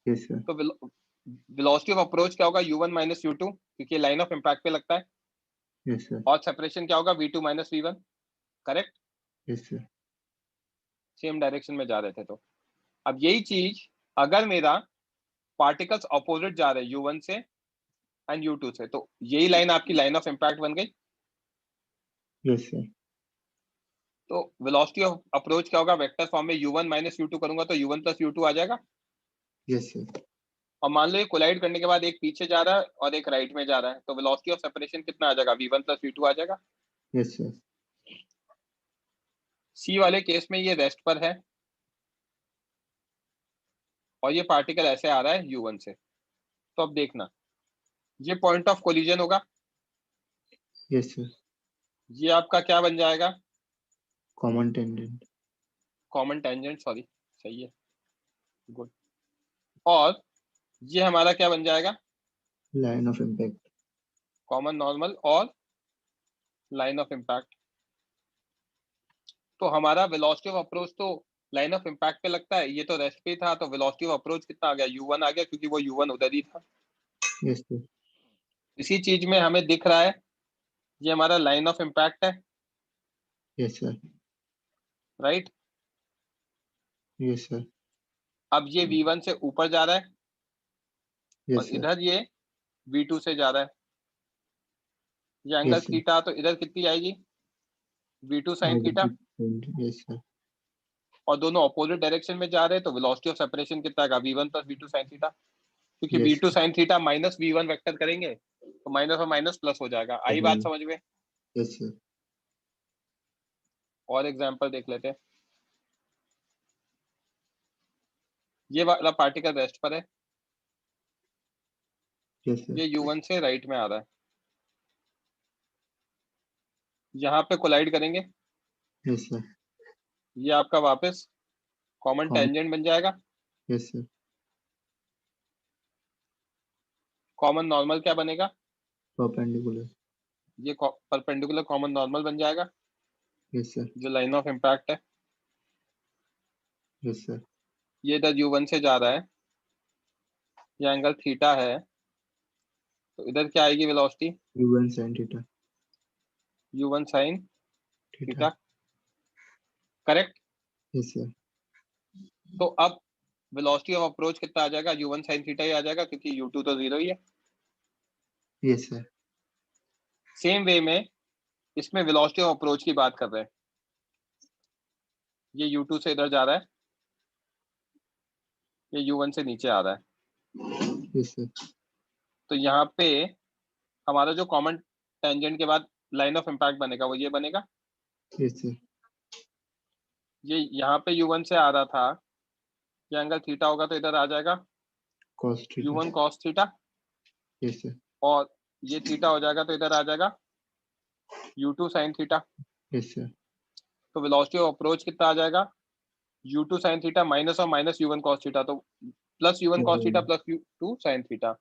Yes sir.
तो वेलोसिटी ऑफ अप्रोच क्या होगा, u1 माइनस u2, क्योंकि लाइन ऑफ इम्पैक्ट पे लगता है।
यस सर,
और सेपरेशन क्या होगा, v2 minus v1, correct,
yes sir,
same direction में जा रहे थे। तो अब यही चीज अगर मेरा पार्टिकल्स अपोजिट जा रहे हैं u1 से एंड u2 से, तो यही लाइन आपकी लाइन ऑफ इम्पैक्ट बन गई।
यस सर,
तो वेलोसिटी ऑफ अप्रोच क्या होगा, वेक्टर फॉर्म में u1 माइनस u2 करूंगा तो u1 प्लस u2 आ जाएगा।
यस सर,
और मान लो ये कोलाइड करने के बाद एक पीछे जा रहा है और एक राइट में जा रहा है, तो वेलोसिटी ऑफ सेपरेशन कितना आ जाएगा, v1 प्लस v2 आ जाएगा।
यस सर,
सी वाले केस में ये रेस्ट पर है और ये पार्टिकल ऐसे आ रहा है u1 से। तो अब देखना, ये पॉइंट ऑफ कोलिजन होगा,
यस सर,
ये आपका क्या बन जाएगा,
common tangent,
common tangent, sorry, सही है, गुड। और ये हमारा क्या बन जाएगा,
line of impact,
common normal और लाइन ऑफ इम्पैक्ट। तो हमारा वेलोसिटी ऑफ अप्रोच तो लाइन ऑफ इम्पैक्ट पे लगता है, ये तो रेस्ट पे था, तो वेलोसिटी ऑफ अप्रोच कितना आ गया, u1 आ गया, क्योंकि वो u1 उधर ही था।
यस सर,
इसी चीज में हमें दिख रहा है ये हमारा लाइन ऑफ इम्पैक्ट है,
yes sir,
right.
Yes sir,
अब ये v1 से ऊपर जा रहा है और
यस सर,
इधर ये v2 से जा रहा है, ये एंगल
यस सर,
थीटा, तो इधर कितनी आएगी, v2 sine theta.
Yes sir,
और दोनों अपोजिट डायरेक्शन में जा रहे हैं, तो वेलोसिटी ऑफ सेपरेशन कितना आएगा, v1 plus v2 sine theta, क्योंकि
yes
v2 sine theta minus v1 vector करेंगे तो माइनस और माइनस प्लस हो जाएगा। आई बात
सर,
समझ में।
यस सर,
और एग्जांपल देख लेते हैं। ये वाला पार्टिकल रेस्ट पर है,
यस सर,
ये u1 से राइट में आ रहा है, यहाँ पे कोलाइड करेंगे,
यस सर,
ये आपका वापस कॉमन
कॉमन,
टेंजेंट बन जाएगा।
यस सर,
कॉमन नॉर्मल क्या बनेगा,
परपेंडिकुलर,
ये परपेंडिकुलर कॉमन नॉर्मल बन जाएगा,
यस सर,
जो लाइन ऑफ इम्पैक्ट है।
यस सर,
ये इधर u1 से जा रहा है, ये एंगल थीटा है, तो इधर क्या आएगी velocity,
u1 sin theta,
u1 sine
theta,
theta, correct.
Yes sir,
तो अब वेलोसिटी ऑफ अप्रोच कितना आ जाएगा, u1 साइन थीटा ही आ जाएगा, क्योंकि u2 तो जीरो ही है।
यस सर,
सेम वे में इसमें वेलोसिटी ऑफ अप्रोच की बात कर रहे हैं, ये u2 से इधर जा रहा है, ये u1 से नीचे आ रहा है,
यस सर,
तो यहाँ पे हमारा जो कॉमन टेंजेंट के बाद लाइन ऑफ इम्पैक्ट बनेगा वो ये बनेगा।
यस सर,
ये यहाँ पे u1 से आ रहा था, ये एंगल थीटा होगा तो इधर आ जाएगा
cos theta,
u1 cos theta,
yes sir,
और ये थीटा हो जाएगा तो इधर आ जाएगा u2 sin theta.
Yes sir,
तो वेलोसिटी ऑफ अप्रोच कितना आ जाएगा, u2 sin थीटा माइनस और माइनस u1 cos थीटा, तो plus u1 cos theta plus u2 sin theta.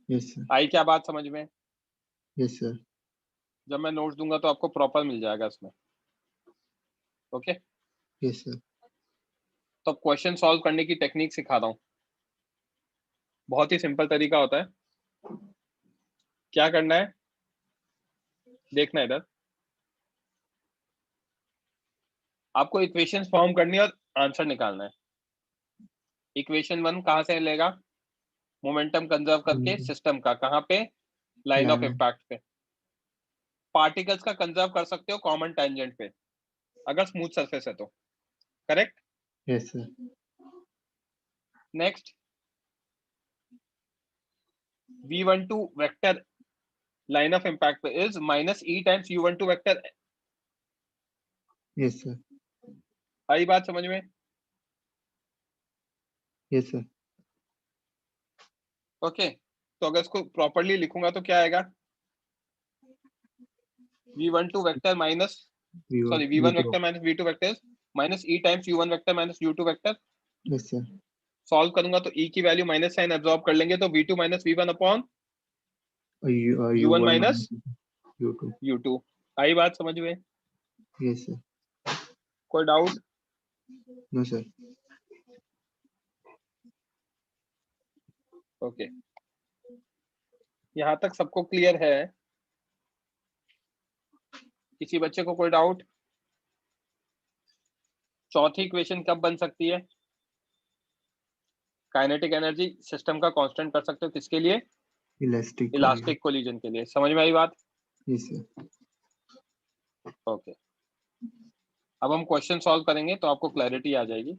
Yes sir,
आई क्या बात समझ में।
यस सर,
जब मैं नोट्स दूंगा तो आपको प्रॉपर मिल जाएगा इसमें, ओके।
यस सर,
तो अब क्वेश्चन सॉल्व करने की टेक्निक सिखा रहा हूँ, बहुत ही सिंपल तरीका होता है। क्या करना है, देखना इधर, आपको इक्वेशन फॉर्म करनी है और आंसर निकालना है। इक्वेशन 1 कहाँ से लेगा, मोमेंटम कंजर्व करके सिस्टम का, कहाँ पे, लाइन ऑफ
लाइन,
इम्पैक्ट पे। पार्टिकल्स का कंजर्व कर सकते हो कॉमन टेंजेंट पे, अगर स्मूथ सरफेस है तो, correct.
Yes sir,
next, v12 vector line of impact पे is minus e times u12 vector.
Yes sir,
आई बात समझ में।
यस सर,
ओके, तो अगर इसको प्रॉपरली लिखूंगा तो क्या आएगा, v12 vector minus, sorry v1
v2,
vector minus v2 vector minus e times u1 vector minus u2 vector.
Yes sir,
solve करूंगा तो e की वैल्यू माइनस साइन एब्जॉर्ब कर लेंगे, तो v2 minus v1 upon u1
u1
minus
minus u2,
u2। आई बात समझ में,
यस सर,
कोई डाउट।
नो सर,
ओके, यहाँ तक सबको क्लियर है? किसी बच्चे को कोई डाउट? चौथी इक्वेशन कब बन सकती है? काइनेटिक एनर्जी सिस्टम का कांस्टेंट कर सकते हो किसके लिए? इलास्टिक कोलिजन के लिए। समझ में आई बात?
Yes sir.
ओके, अब हम क्वेश्चन सॉल्व करेंगे तो आपको क्लैरिटी आ जाएगी।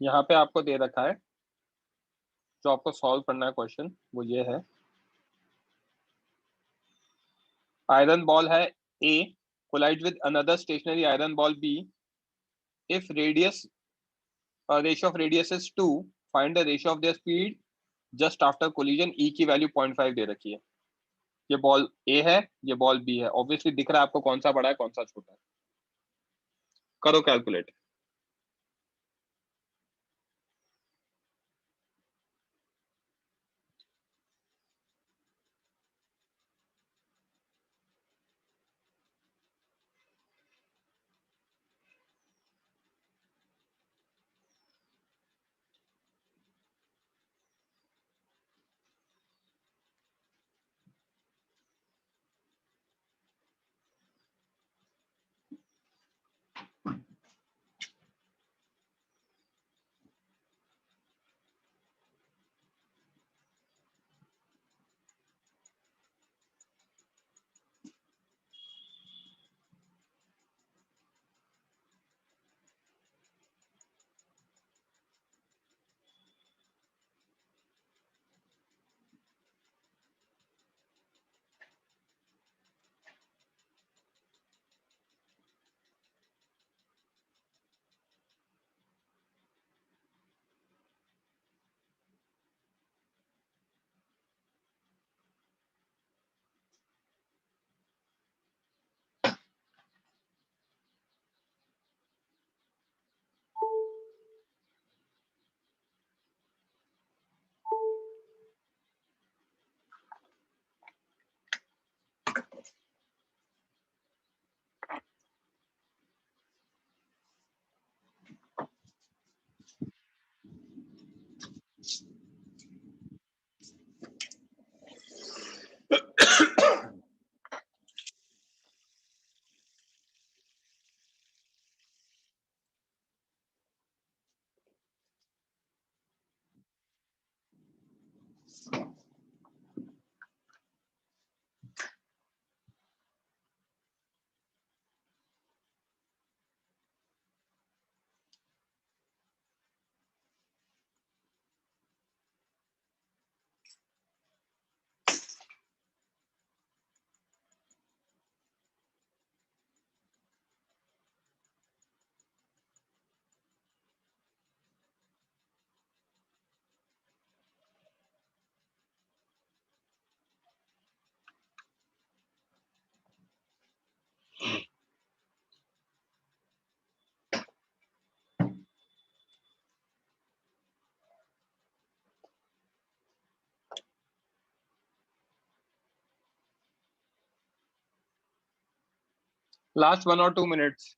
यहाँ पे आपको दे रखा है, जो आपको सॉल्व करना है क्वेश्चन वो ये है। आयरन बॉल है A collide with another stationary iron ball B if radius ratio of radius is 2 find the ratio of their speed just after collision। E की वैल्यू 0.5 दे रखी है। ये बॉल A है, ये बॉल B है। ऑब्वियसली दिख रहा है आपको कौन सा बड़ा है कौन सा छोटा है। करो कैलकुलेट। लास्ट 1 और 2 मिनट्स।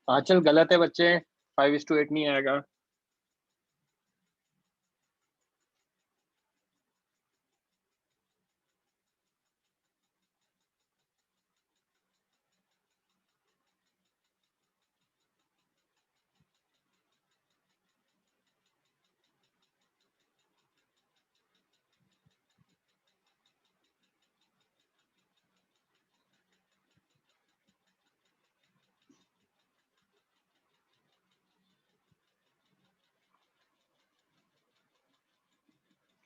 आंचल गलत है बच्चे, 5:8 नहीं आएगा।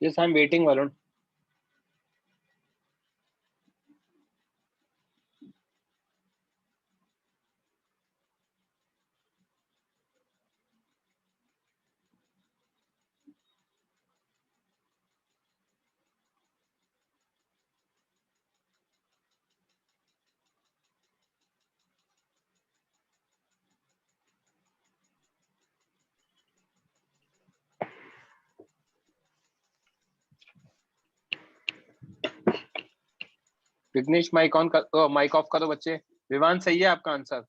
Yes, I'm waiting, Varun. Vighnesh mic on कर, माइक ऑफ करो बच्चे। विवान सही है आपका आंसर।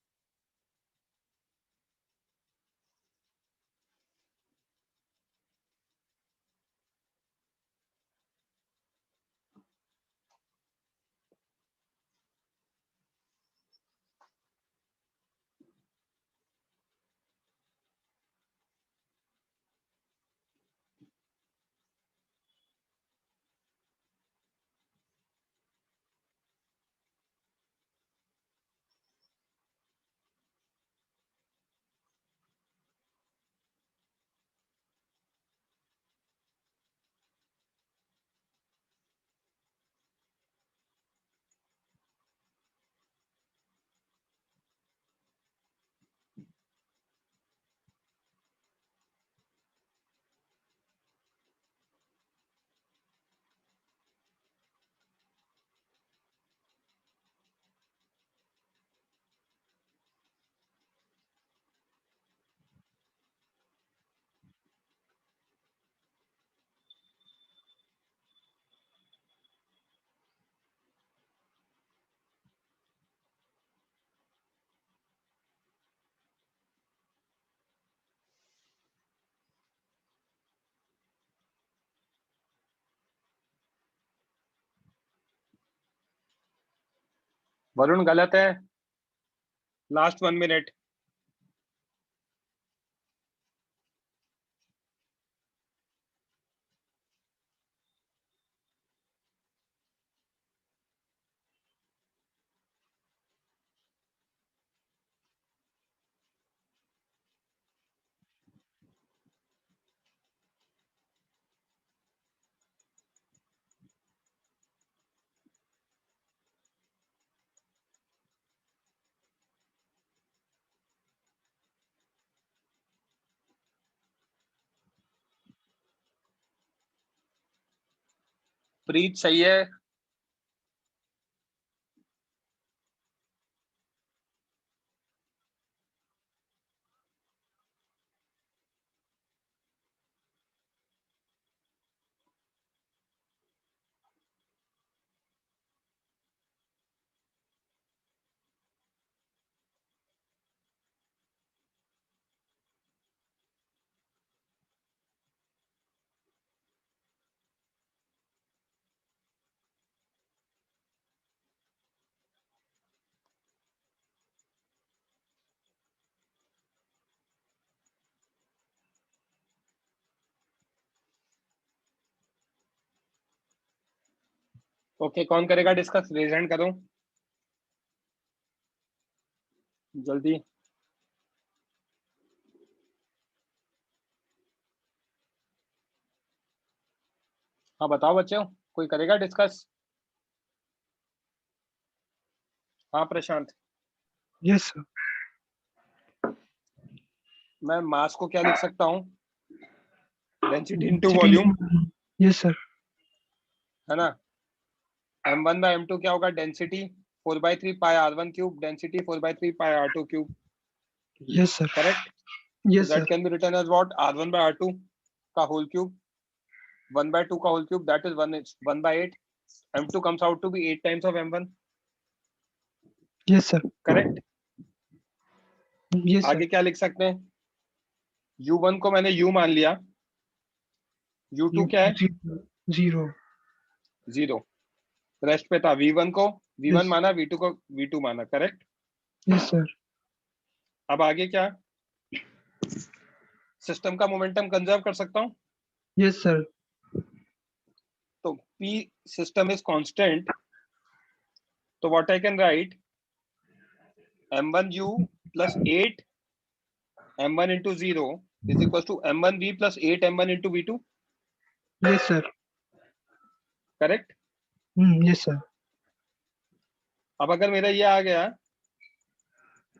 वरुण गलत है। Last 1 minute. प्रीत सही है। ओके, कौन करेगा डिस्कस? रेज हैंड करो जल्दी। हाँ बताओ बच्चों, कोई करेगा डिस्कस? हाँ प्रशांत।
Yes sir.
मैं मास को क्या लिख सकता हूँ? Density into volume,
yes sir.
है ना? m1 by m2 क्या होगा? Density 4/3 pi r1 cube, density 4/3 pi r2 cube.
Yes sir.
Correct?
Yes
that
sir.
Can be written as what? r1 by r2 का होल क्यूब, 1/2 का whole cube, that is 1/8. m2 comes out to be 8 times of m1.
Yes sir.
Correct?
Yes, sir.
आगे क्या लिख सकते हैं? U1 को मैंने U मान लिया, U2 क्या है?
Zero.
0। रेस्ट पे था, V1 को V1
Yes.
माना, V2 को V2 माना, करेक्ट।
Yes, sir.
अब आगे क्या? सिस्टम का मोमेंटम कंजर्व कर सकता हूं,
Yes, sir.
तो P सिस्टम इज कांस्टेंट, तो what I can write, m1u plus 8 m1 into 0 is equals to m1v plus 8 m1 into v2,
Yes, sir.
Correct.
Yes, sir.
अब अगर मेरा ये आ गया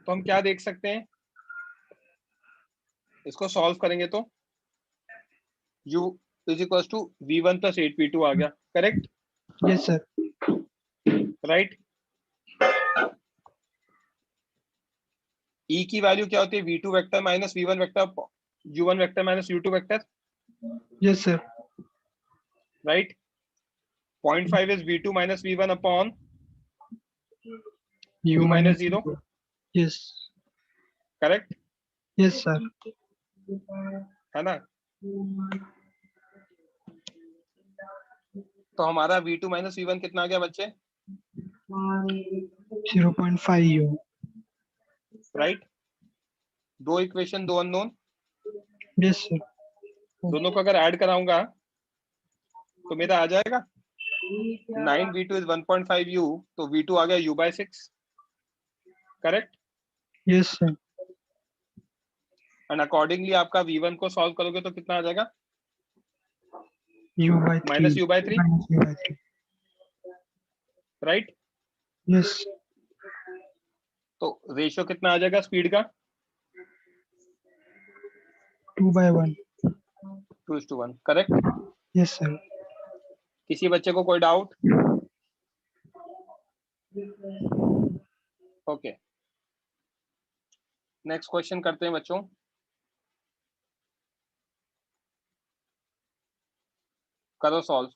तो हम क्या देख सकते हैं, इसको सॉल्व करेंगे तो u is equal to v1 plus 8v2 आ गया, correct,
Yes, sir.
Right. E की वैल्यू क्या होती है, v2 vector minus v1 vector, u1 vector minus u2 vector,
Yes, sir.
Right. 0.5 is v2 minus v1 upon u minus 0,
Yes.
Correct,
Yes, sir.
है ना। तो हमारा v2 minus v1 कितना आ गया बच्चे,
0.5 U.
राइट। दो इक्वेशन, दो अननोन,
Yes, sir.
दोनों को अगर ऐड कराऊंगा तो मेरा आ जाएगा 9v2 is 1.5 u, तो v2 आ गया u by 6, correct.
Yes, sir.
And accordingly आपका v1 को सॉल्व करोगे तो कितना आ जाएगा,
U by 3.
Minus u by 3,
Minus U by 3.
Right.
Yes.
तो रेशियो कितना आ जाएगा स्पीड का,
2 by 1.
2:1, करेक्ट।
Yes, sir.
किसी बच्चे को कोई डाउट? ओके, नेक्स्ट क्वेश्चन करते हैं बच्चों। करो सॉल्व।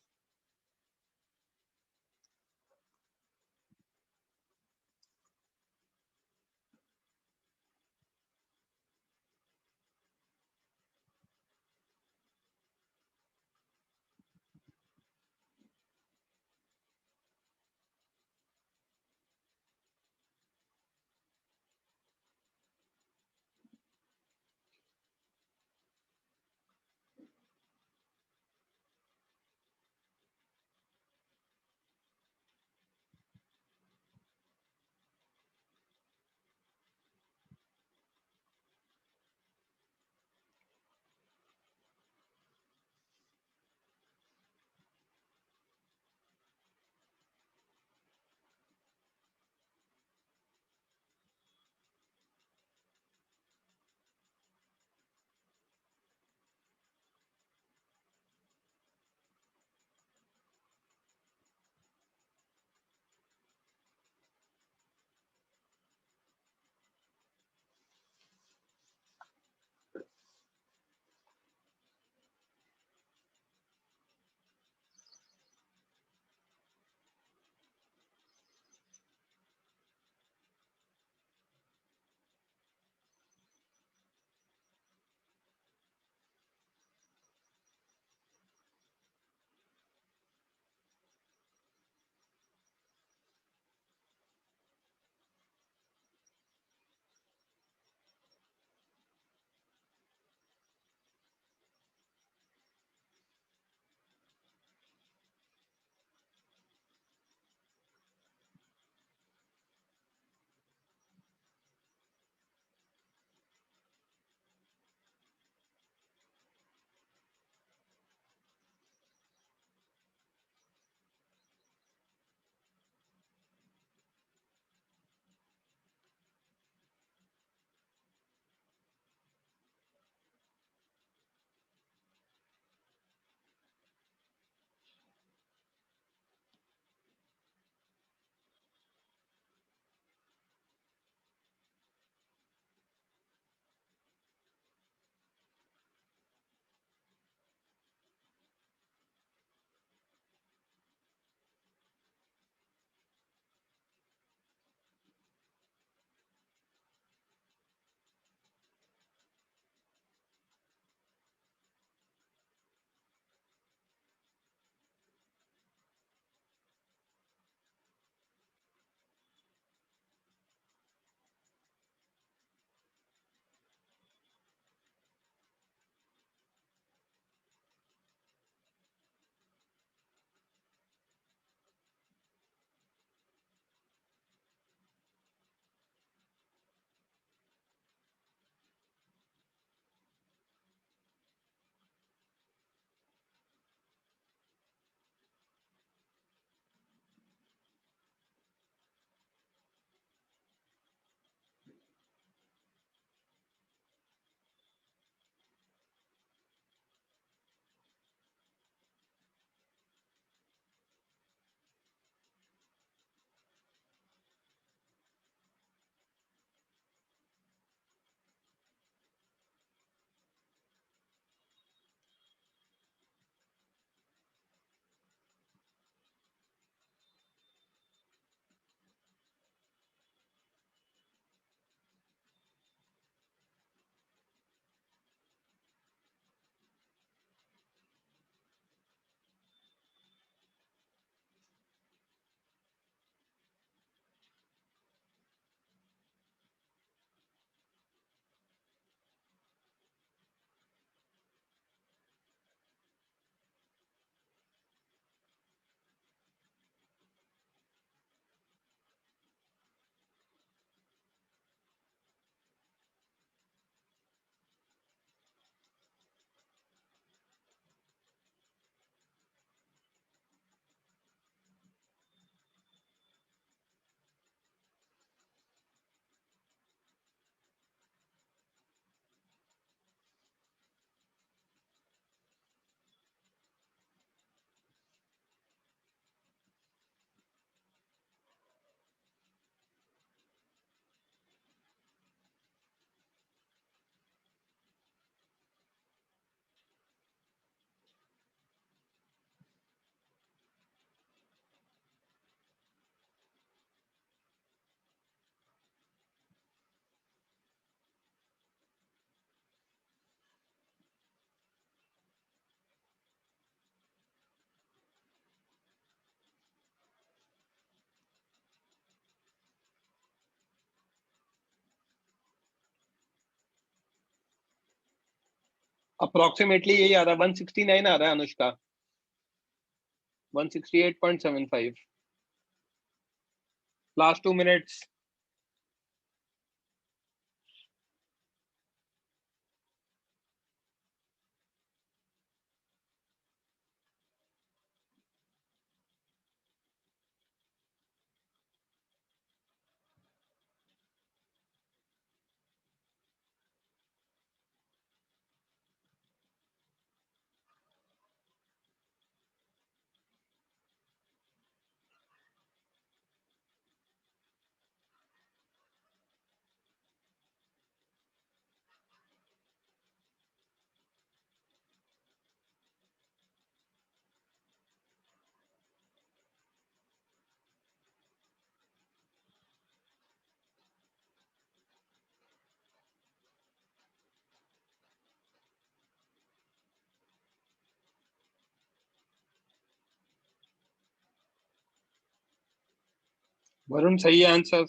अप्रोक्सीमेटली यही आ रहा है, 169 आ रहा है अनुष्का, 168.75। Last 2 minutes. वरुण सही है आंसर।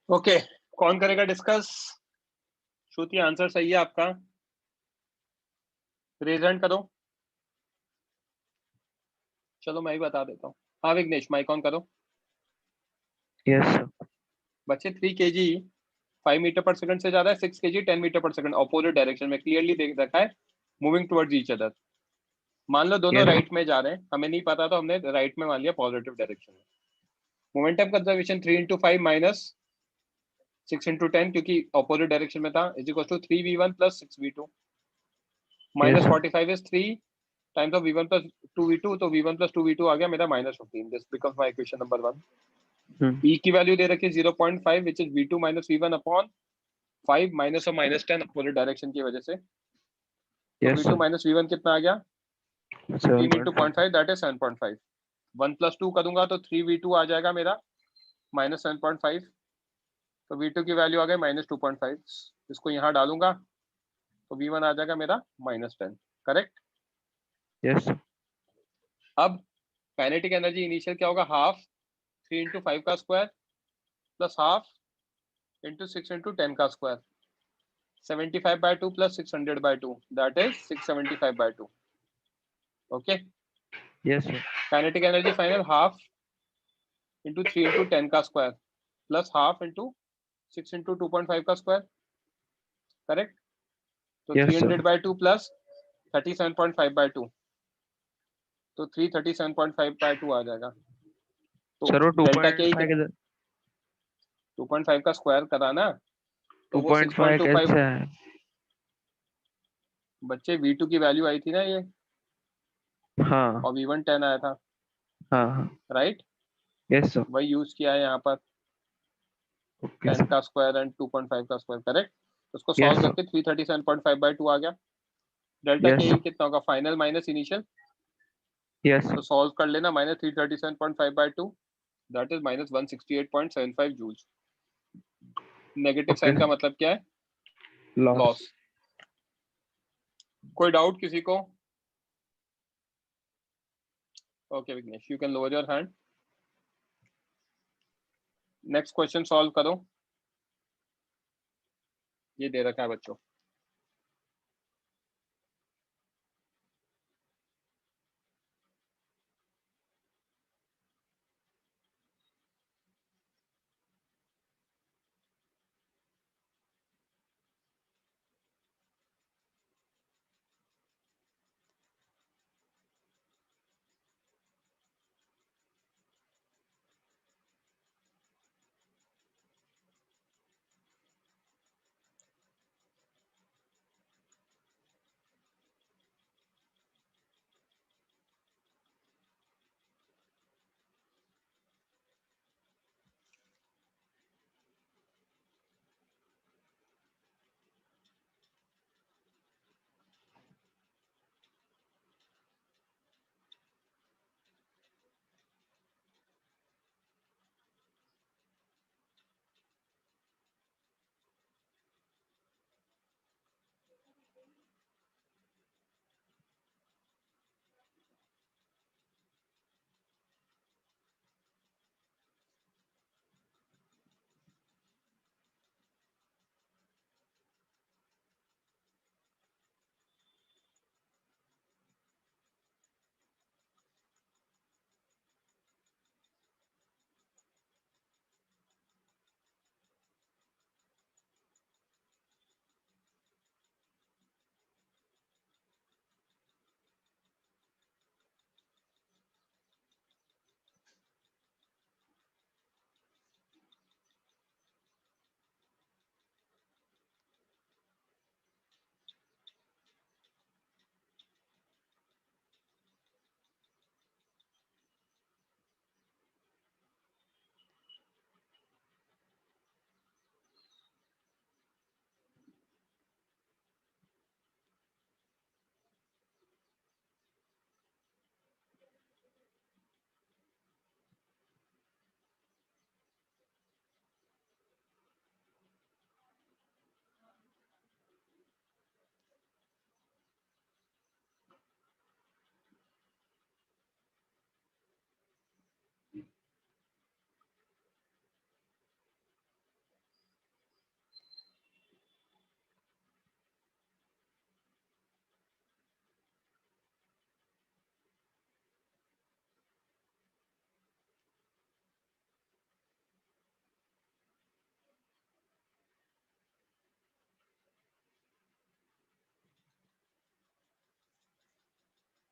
ओके, कौन करेगा डिस्कस? श्रुति आंसर सही है आपका, रेज हैंड करो। चलो मैं ही बता देता हूँ। हाँ विघ्नेश, माइक ऑन करो।
Yes sir.
बच्चे 3 kg 5 मीटर पर सेकंड से ज्यादा है, 6 kg 10 मीटर पर सेकंड ऑपोजिट डायरेक्शन में क्लियरली देख रखा है, मूविंग टुवर्ड्स ईच अदर। मान लो दोनों
Yes.
राइट में जा रहे हैं, हमें नहीं पता तो हमने राइट में मान लिया पॉजिटिव डायरेक्शन में। Momentum conservation 3 into 5 minus 6 into 10 क्योंकि ऑपोजिट डायरेक्शन में था, is equal to 3v1 plus 6v2 minus
Yes.
45 is 3 times of v1 plus 2v2, तो v1 plus 2v2 आ गया मेरा -15। This becomes my equation number 1। E की वैल्यू दे रखी है 0.5 which is v2 minus v1 upon 5 minus और -10 अपोजिट डायरेक्शन की वजह से। तो
Yes.
v2 minus v1 कितना आ गया? 15 into
7.5.
0.5 that is 7.5। 1 plus 2 करूंगा तो 3v2 आ जाएगा मेरा -7.5, तो v2 की वैल्यू आ गई -2.5। इसको यहाँ डालूंगा तो V1 आ जाएगा मेरा -10, करेक्ट।
Yes, sir.
अब काइनेटिक एनर्जी इनिशियल क्या होगा, हाफ 3 × 5 का स्क्वायर प्लस हाफ × 6 × 10 का square, 75/2 plus 600/2, that is 675/2। Okay,
Yes, sir.
Kinetic energy final half × 3 × 10 का स्क्वायर प्लस हाफ × 6 × 2.5 का स्क्वायर, करेक्ट। तो
Yes, sir.
300/2 प्लस 37.5/2, तो 337.5/2 आ जाएगा। तो
Sir, वो
डेल्टा के
2.5 के
2.5 का स्क्वायर करा ना, तो वो
2.5
6.25
कैसे है?
बच्चे V2 की वैल्यू आई थी ना ये,
हाँ
और V1 10 आया था,
हाँ हाँ।
राइट।
Yes, sir.
वही यूज किया है यहाँ पर,
Okay,
10
sir.
का स्क्वायर एंड 2.5 का स्क्वायर, करेक्ट। उसको
Yes,
सॉल्व
sir.
करके 337.5/2 आ गया। डेल्टा
Yes,
के
sir.
कितना होगा, final minus initial,
Yes, sir.
तो सॉल्व कर लेना, -337.5/2, that is -168.75 joules. Negative
Okay,
sign का
sir.
मतलब क्या है,
Loss.
लॉस। कोई डाउट किसी को? Okay Vighnesh, you can lower your hand. Next question solve करो, ये दे रखा है बच्चों।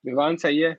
विवान सही है।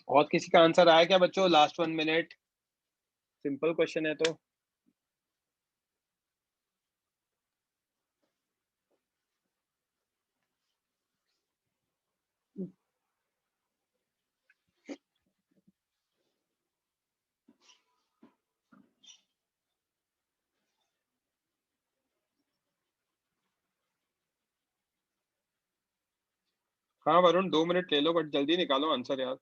और किसी का आंसर आया क्या बच्चों? लास्ट 1 मिनट, सिंपल क्वेश्चन है तो। हाँ वरुण 2 मिनट ले लो, बट जल्दी निकालो आंसर यार।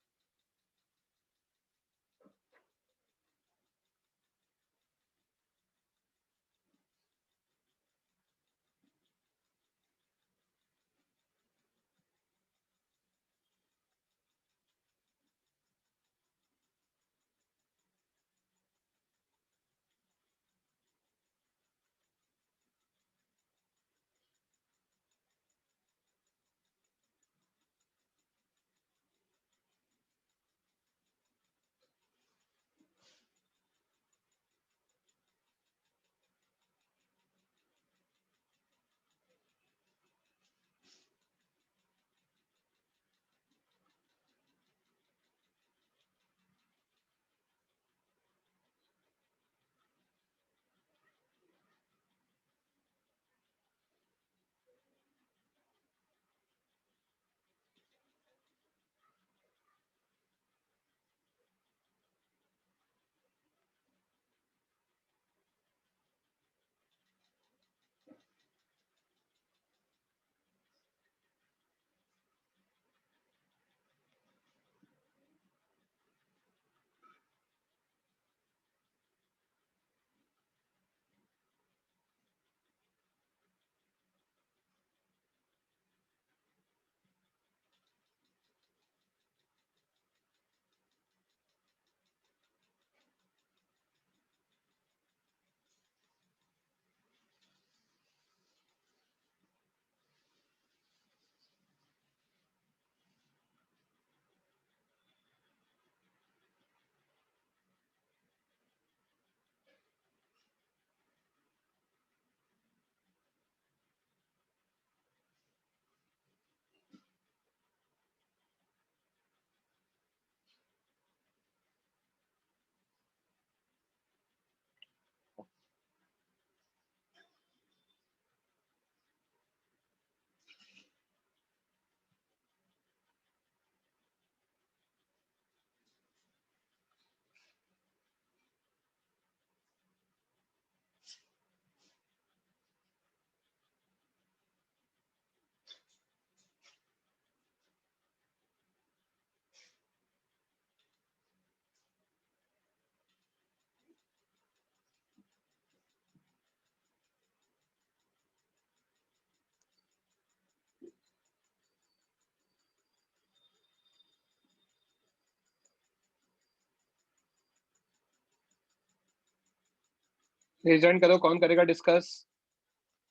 प्रेजेंट करो, कौन करेगा discuss?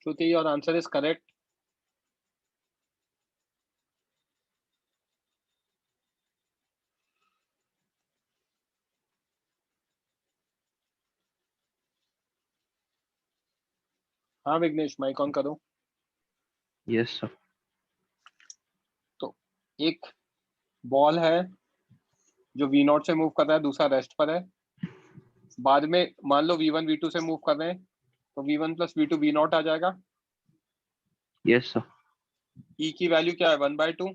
Shruti, your answer is correct. हाँ विघ्नेश, माइक ऑन करो।
Yes, sir.
तो एक बॉल है जो V नॉट से मूव कर रहा है, दूसरा रेस्ट पर है। बाद में मान लो V1 V2 से मूव कर रहे हैं, तो V1 plus V2 V not आ जाएगा।
Yes, sir.
E की वैल्यू क्या है? 1/2।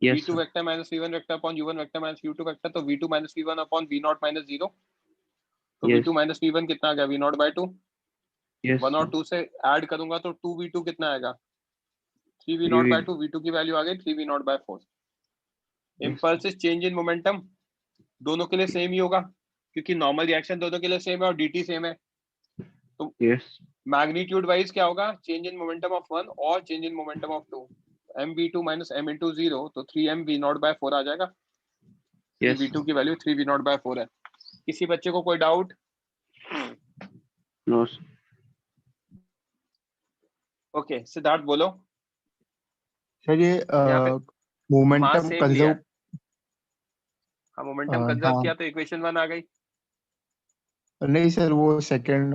Yes,
V2
sir.
Vector minus V1 vector upon U1 vector minus U2 vector, तो V2 minus V1 upon V not minus 0। तो
Yes.
V2 माइनस V1 कितना आ गया? V not bye 2।
Yes,
1 और
sir.
2 से ऐड करूंगा तो 2V2 कितना आएगा? 3V not bye
Three.
2। V2 की वैल्यू आ गई 3V not by 4।
Yes,
impulse change in momentum दोनों के लिए सेम ही होगा, क्योंकि नॉर्मल रिएक्शन दोनों के लिए सेम है और dt सेम है। तो
yes,
मैग्नीट्यूड वाइज क्या होगा? चेंज इन मोमेंटम ऑफ 1 और change in momentum of 2, mv2 minus m into 0, तो 3mv नॉट बाय 4 आ जाएगा।
yes,
v2 की वैल्यू 3v नॉट बाय 4 है। किसी बच्चे को कोई doubt?
no, sir.
Okay Siddharth बोलो।
सर ये
यहाँ पे मास
मोमेंटम
सेम लिया है।
कंजर्व
हाँ मोमेंटम कंजर्व
हाँ
किया तो इक्वेशन 1 आ गई।
नहीं सर, वो सेकंड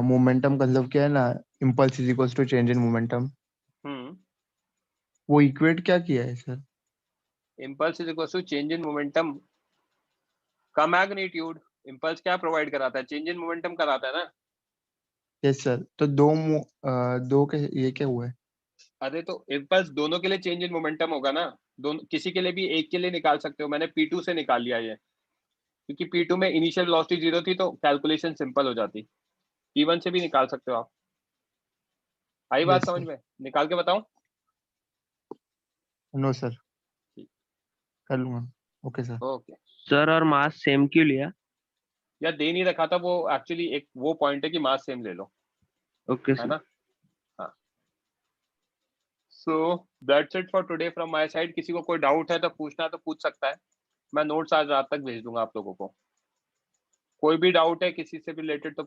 मोमेंटम कंजर्व किया है ना, impulse is equals to change in momentum, वो इक्वेट क्या किया है sir?
Impulse is equal to change in momentum का मैग्नीट्यूड इम्पल्स क्या प्रोवाइड कराता है? चेंज इन मोमेंटम कराता है ना।
यस सर, तो दो के ये क्या हुआ है?
अरे तो इम्पल्स दोनों के लिए चेंज इन मोमेंटम होगा ना, दोनों किसी के लिए भी एक के लिए निकाल सकते हो। मैंने P2 से निकाल लिया ये, क्योंकि P2 में इनिशियल वेलोसिटी 0 थी तो कैलकुलेशन सिंपल हो जाती। P1 से भी निकाल सकते हो आप। आई बात
Yes,
समझ
sir.
में? निकाल के बताऊं?
नो सर,
ठीक।
कर लूंगा। Okay sir.
ओके।
सर और मास सेम क्यों लिया?
यार दे नहीं रखा था वो, एक्चुअली एक वो पॉइंट है कि मास सेम ले लो,
ओके
है
सर।
ना। हाँ, so that's it for today from my side. किसी को कोई डाउट है तो पूछना है तो पूछ सकता है। मैं नोट्स आज रात तक भेज दूंगा आप लोगों को। कोई भी डाउट है किसी से भी रिलेटेड तो